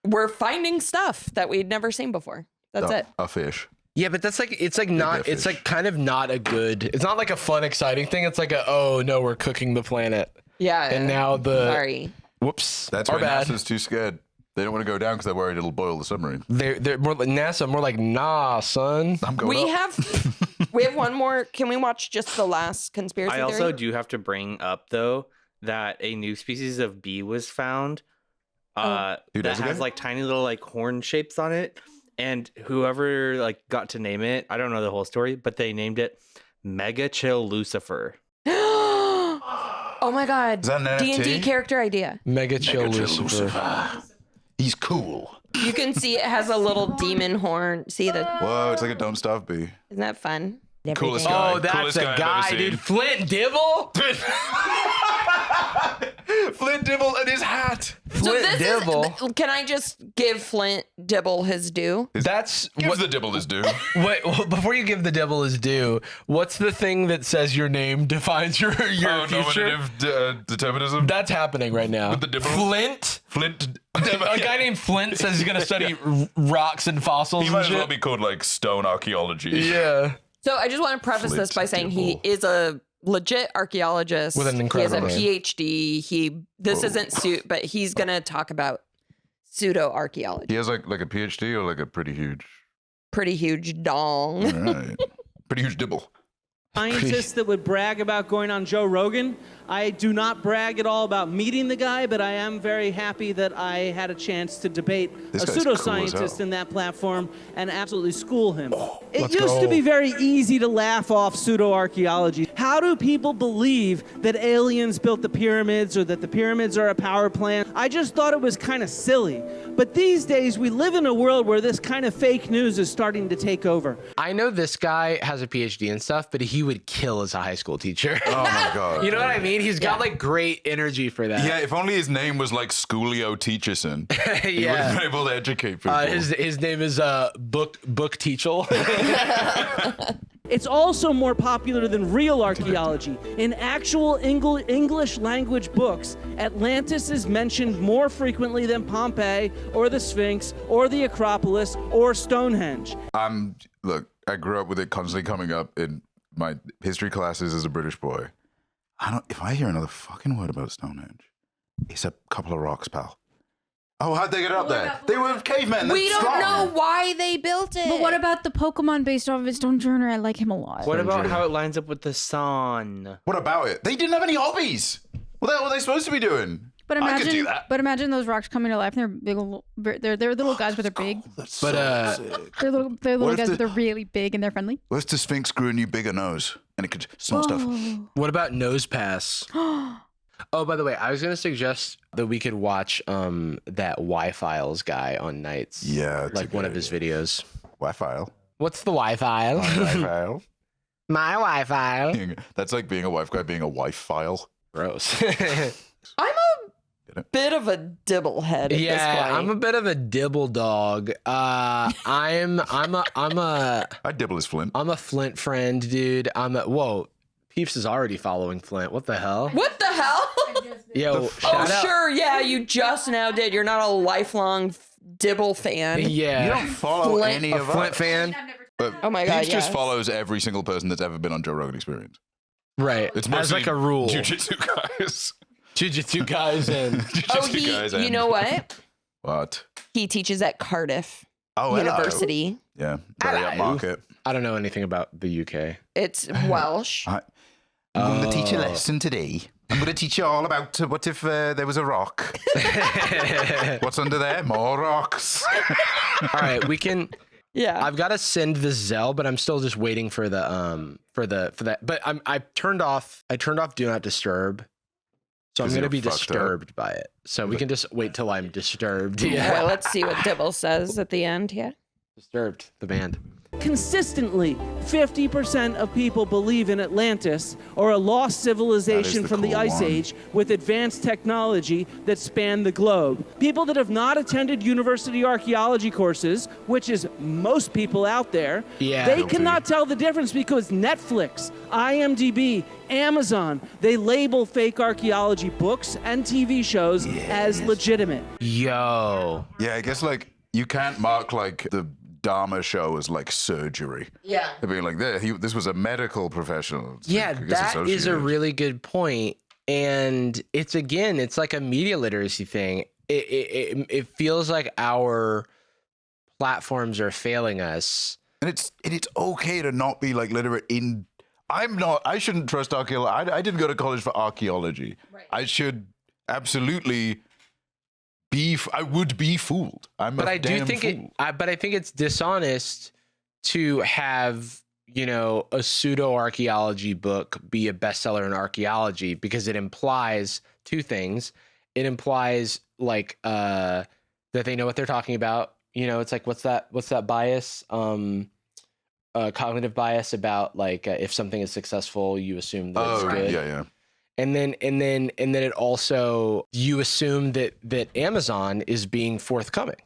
we're finding stuff that we'd never seen before. That's it. A fish. Yeah, but that's like it's like kind of not a good. It's not like a fun, exciting thing. It's like oh no, we're cooking the planet. Yeah. And now Sorry. Whoops. That's our why bad. NASA's too scared. They don't want to go down because they're worried it'll boil the submarine. They're more like NASA, more like nah, son. I'm going We up. have one more. Can we watch just the last conspiracy I theory? also do have to bring up though that a new species of bee was found that has like tiny little like horn shapes on it, and whoever like got to name it, I don't know the whole story, but they named it Mega Chill Lucifer. Oh my god. Is that an NFT? D&D character idea. Mega chill Lucifer. He's cool. You can see it has a little demon horn. See the Whoa, it's like a Don't Starve bee. Isn't that fun? Coolest Everything. guy. Oh, that's Coolest a guy I've guy, ever seen. dude. Flint Dibble. Flint Dibble and his hat. So Flint this Dibble. is. Can I just give Flint Dibble his due? That's Give what the Dibble his due. Wait, well, before you give the devil his due, what's the thing that says your name defines your future? Nominative determinism. That's happening right now. With the Dibble? Flint. A guy named Flint says he's gonna study rocks and fossils. He and might as shit. well be called like stone archaeology. Yeah. So I just want to preface this by saying he is a legit archaeologist. With an incredible He has a name. PhD. This isn't suit, but he's gonna talk about pseudo-archaeology. He has like a PhD or like a pretty huge. Pretty huge dong. All right. Pretty huge Dibble. Scientists that would brag about going on Joe Rogan. I do not brag at all about meeting the guy, but I am very happy that I had a chance to debate This a guy's cool as pseudoscientist hell. in that platform and absolutely school him. It let's used to go. be very easy to laugh off pseudo-archaeology. How do people believe that aliens built the pyramids or that the pyramids are a power plant? I just thought it was kind of silly. But these days, we live in a world where this kind of fake news is starting to take over. I know this guy has a PhD and stuff, but he would kill as a high school teacher. Oh my god. You know what I mean? He's got like great energy for that. Yeah, if only his name was like Schoolio Teacherson. He would have Yeah. been able to educate people. His name is Book Teachel. It's also more popular than real archaeology. In actual English language books, Atlantis is mentioned more frequently than Pompeii or the Sphinx or the Acropolis or Stonehenge. Look, I grew up with it constantly coming up in my history classes as a British boy. If I hear another fucking word about Stonehenge, it's a couple of rocks, pal. Oh, how'd they get up there? They were cavemen. We don't know why they built it. But what about the Pokemon based off of his Stonejourner? I like him a lot. What about how it lines up with the sun? What about it? They didn't have any hobbies. What the hell were they supposed to be doing? But I could do imagine, that. but imagine those rocks coming to life, and they're big. They're little guys, but they're big. They're little guys, but they're really big and they're friendly. What if the Sphinx grew a new bigger nose and it could smell stuff? What about Nose Pass? Oh, by the way, I was going to suggest that we could watch that Y-Files guy on Nights. Yeah. Like one of his videos. Y-File. What's the Y-File? Y-File. My Wi-Fi. That's like being a wife guy being a wife file. Gross. I'm a bit of a dibble head at this point. I'm a bit of a dibble dog. I dibble as Flint. I'm a Flint friend, dude. Whoa. Peeps is already following Flint. What the hell? What the hell? Yo, shout out. Sure, yeah, you just now did. You're not a lifelong Dibble fan. Yeah. You don't follow any of us. Flint fan. Oh my God, Peeps just yes. follows every single person that's ever been on Joe Rogan Experience. Right. It's as like a rule. Jiu-jitsu guys. Jiu-jitsu guys and... You know what? What? He teaches at Cardiff hello. University. Yeah, very upmarket. I don't know anything about the UK. It's Welsh. I'm going to teach you a lesson today. I'm going to teach you all about what if there was a rock. What's under there? More rocks. All right, we can... Yeah. I've got to send the Zelle, but I'm still just waiting for the for that. But I turned off Do Not Disturb. So I'm going to be disturbed by it. So we can just wait till I'm disturbed. Yeah. Well, let's see what Dibble says at the end. Yeah. Disturbed, the band. Consistently, 50% of people believe in Atlantis or a lost civilization from the Ice Age with advanced technology that spanned the globe. People that have not attended university archaeology courses, which is most people out there, they cannot tell the difference because Netflix, IMDb, Amazon, they label fake archaeology books and TV shows as legitimate. Yo. Yeah, I guess like you can't mark like the Dharma show as like surgery. Yeah. They're being like, this was a medical professional. It's Yeah, like, that is a really good point. And it's like a media literacy thing. It feels like our platforms are failing us. And it's okay to not be like literate in. I shouldn't trust archaeology. I didn't go to college for archaeology. Right. I should absolutely I would be fooled. But I think it's dishonest to have, a pseudo-archaeology book be a bestseller in archaeology because it implies two things. It implies like that they know what they're talking about. It's like what's that bias? Cognitive bias about like if something is successful, you assume that it's good. Yeah. And then it also, you assume that Amazon is being forthcoming.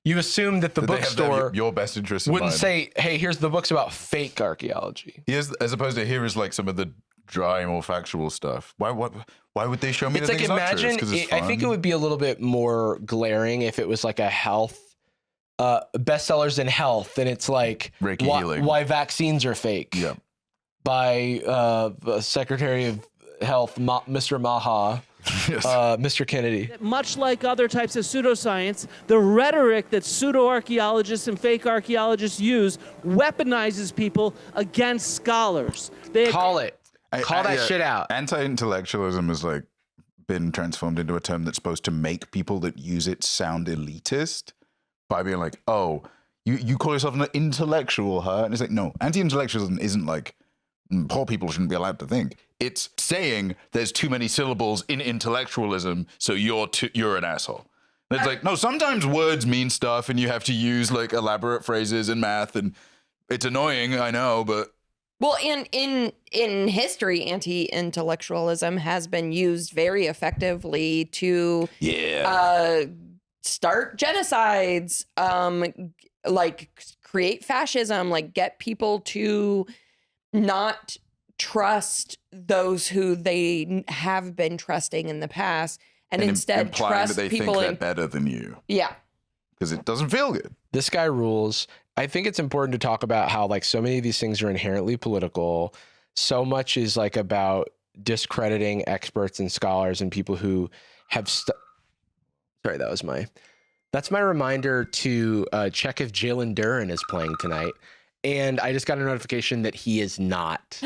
You assume that the bookstore your best interest in wouldn't mind. say, "Hey, here's the books about fake archaeology." As opposed to here is like some of the dry, more factual stuff. Why would they show me? It's the like things imagine. I think it would be a little bit more glaring if it was like a health bestsellers in health, and it's like why vaccines are fake. Yeah. By Secretary of Health, Mr. Maha, yes. Mr. Kennedy. Much like other types of pseudoscience, the rhetoric that pseudo-archaeologists and fake archaeologists use weaponizes people against scholars. Call that shit out. Anti-intellectualism has like been transformed into a term that's supposed to make people that use it sound elitist by being like, oh, you call yourself an intellectual, huh? And it's like, no, anti-intellectualism isn't like poor people shouldn't be allowed to think. It's saying there's too many syllables in intellectualism, so you're an asshole. And it's like, no, sometimes words mean stuff and you have to use like elaborate phrases in math, and it's annoying, I know, but... Well, and in history, anti-intellectualism has been used very effectively to start genocides, like create fascism, like get people to not trust those who they have been trusting in the past, and instead trust that they people think they're better than you. Yeah, because it doesn't feel good. This guy rules. I think it's important to talk about how like so many of these things are inherently political. So much is like about discrediting experts and scholars and people who have. Sorry, that's my reminder to check if Jalen Duren is playing tonight. And I just got a notification that he is not.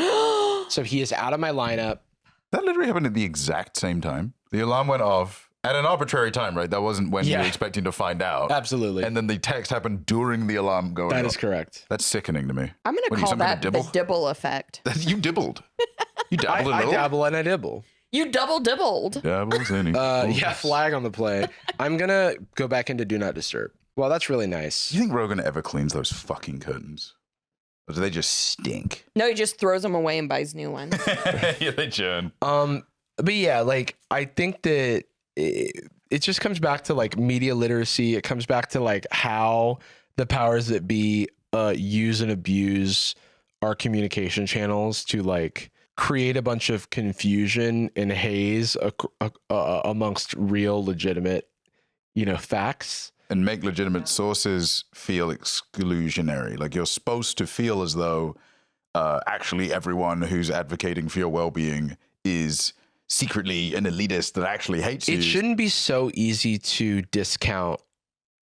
So he is out of my lineup. That literally happened at the exact same time. The alarm went off At an arbitrary time, right? That wasn't when you were expecting to find out. Absolutely. And then the text happened during the alarm going off. That is correct. That's sickening to me. I'm going to call that the dibble effect. You dibbled. You dabbled I dabble and I dibble. You double-dibbled. Dabbles any. Yeah, flag on the play. I'm going to go back into Do Not Disturb. Well, that's really nice. Do you think Rogan ever cleans those fucking curtains? Or do they just stink? No, he just throws them away and buys new ones. Yeah, they churn. But yeah, like, I think that it just comes back to like media literacy. It comes back to like how the powers that be use and abuse our communication channels to like create a bunch of confusion and haze amongst real, legitimate, facts. And make legitimate sources feel exclusionary. Like you're supposed to feel as though actually everyone who's advocating for your well-being is secretly an elitist that actually hates you. It shouldn't be so easy to discount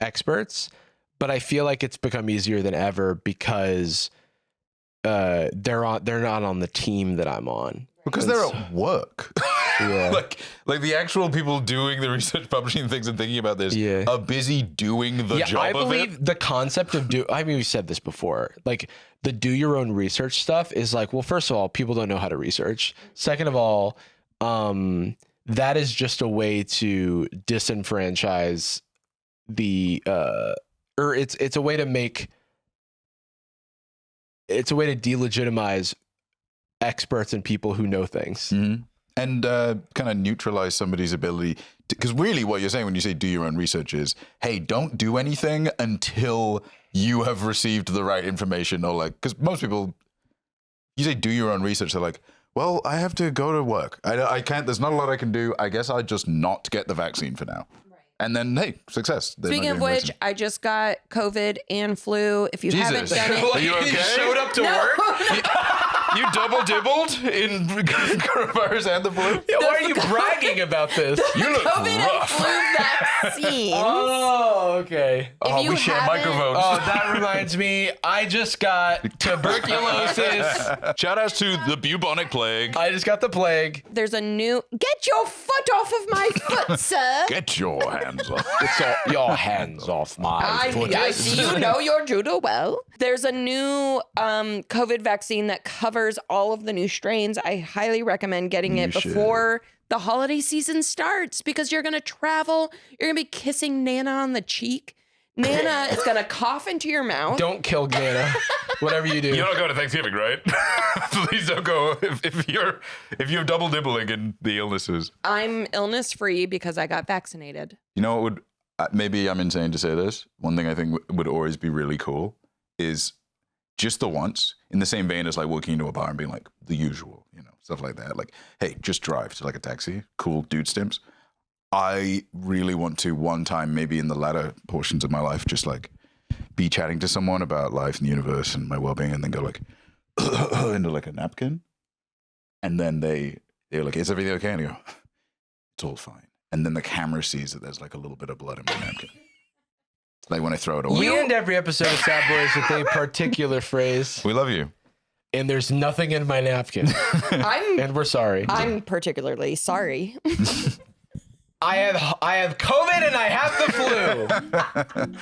experts, but I feel like it's become easier than ever because they're not on the team that I'm on. Because they're at work. Yeah. like the actual people doing the research, publishing things and thinking about this are busy doing the job I of believe it. the concept of we said this before, like the do your own research stuff is like, well, first of all, people don't know how to research. Second of all, that is just a way to disenfranchise the it's a way to delegitimize experts and people who know things. Mm-hmm. And kind of neutralize somebody's ability because really what you're saying when you say do your own research is, hey, don't do anything until you have received the right information, or like, because most people, you say do your own research, they're like, well, I have to go to work. I can't, there's not a lot I can do. I guess I'll just not get the vaccine for now. Right. And then, hey, success. Speaking of which, I just got COVID and flu. If you haven't done it. Are you okay? You showed up to work? You double dibbled in coronavirus and the flu? Yeah, why are you bragging about this? You look COVID rough. and flu vaccines. Oh, okay. If We share haven't- microphones. Oh, that reminds me. I just got tuberculosis. Shout outs to the bubonic plague. I just got the plague. There's a new. Get your foot off of my foot, sir. Get your hands off. It's your hands off my foot. I see you know your judo well. There's a new COVID vaccine that covers all of the new strains. I highly recommend getting it before the holiday season starts because you're going to travel. You're going to be kissing Nana on the cheek. Nana is going to cough into your mouth. Don't kill Nana. Whatever you do. You're not going to Thanksgiving, right? Please don't go if you're double dibbling in the illnesses. I'm illness free because I got vaccinated. You know what would maybe I'm insane to say this. One thing I think would always be really cool is just the once, in the same vein as like walking into a bar and being like the usual, stuff like that. Like, hey, just drive to like a taxi. Cool dude stimps. I really want to one time, maybe in the latter portions of my life, just like be chatting to someone about life and the universe and my well-being, and then go like into like a napkin, and then they're like, "Is everything okay?" And I go, "It's all fine." And then the camera sees that there's like a little bit of blood in my napkin. Like when I throw it away. We end every episode of Sad Boys with a particular phrase. We love you. And there's nothing in my napkin. And we're sorry. I'm particularly sorry. I have COVID and I have the flu.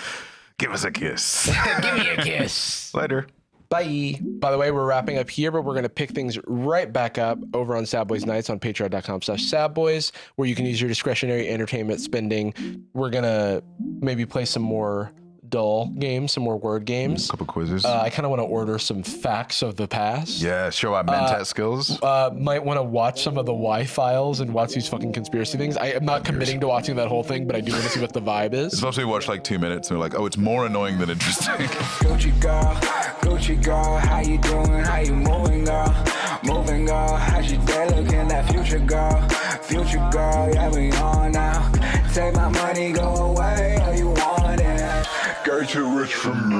Give us a kiss. Give me a kiss. Later. Bye. By the way, we're wrapping up here, but we're going to pick things right back up over on Sad Boys Nightz on patreon.com/sadboys, where you can use your discretionary entertainment spending. We're going to maybe play some more dull games, some more word games. A couple quizzes. I kind of want to order some facts of the past. Yeah, show our Mentat skills. Might want to watch some of the Y-Files and watch these fucking conspiracy things. I am not committing to watching that whole thing, but I do want to see what the vibe is. It's supposed to be watched like 2 minutes, and we're like, oh, it's more annoying than interesting. Gucci girl, how you doing? How you moving, girl? Moving, girl. How's your day looking? That future girl, yeah, we on now. Take my money, go away, all you want it. Get you rich from me.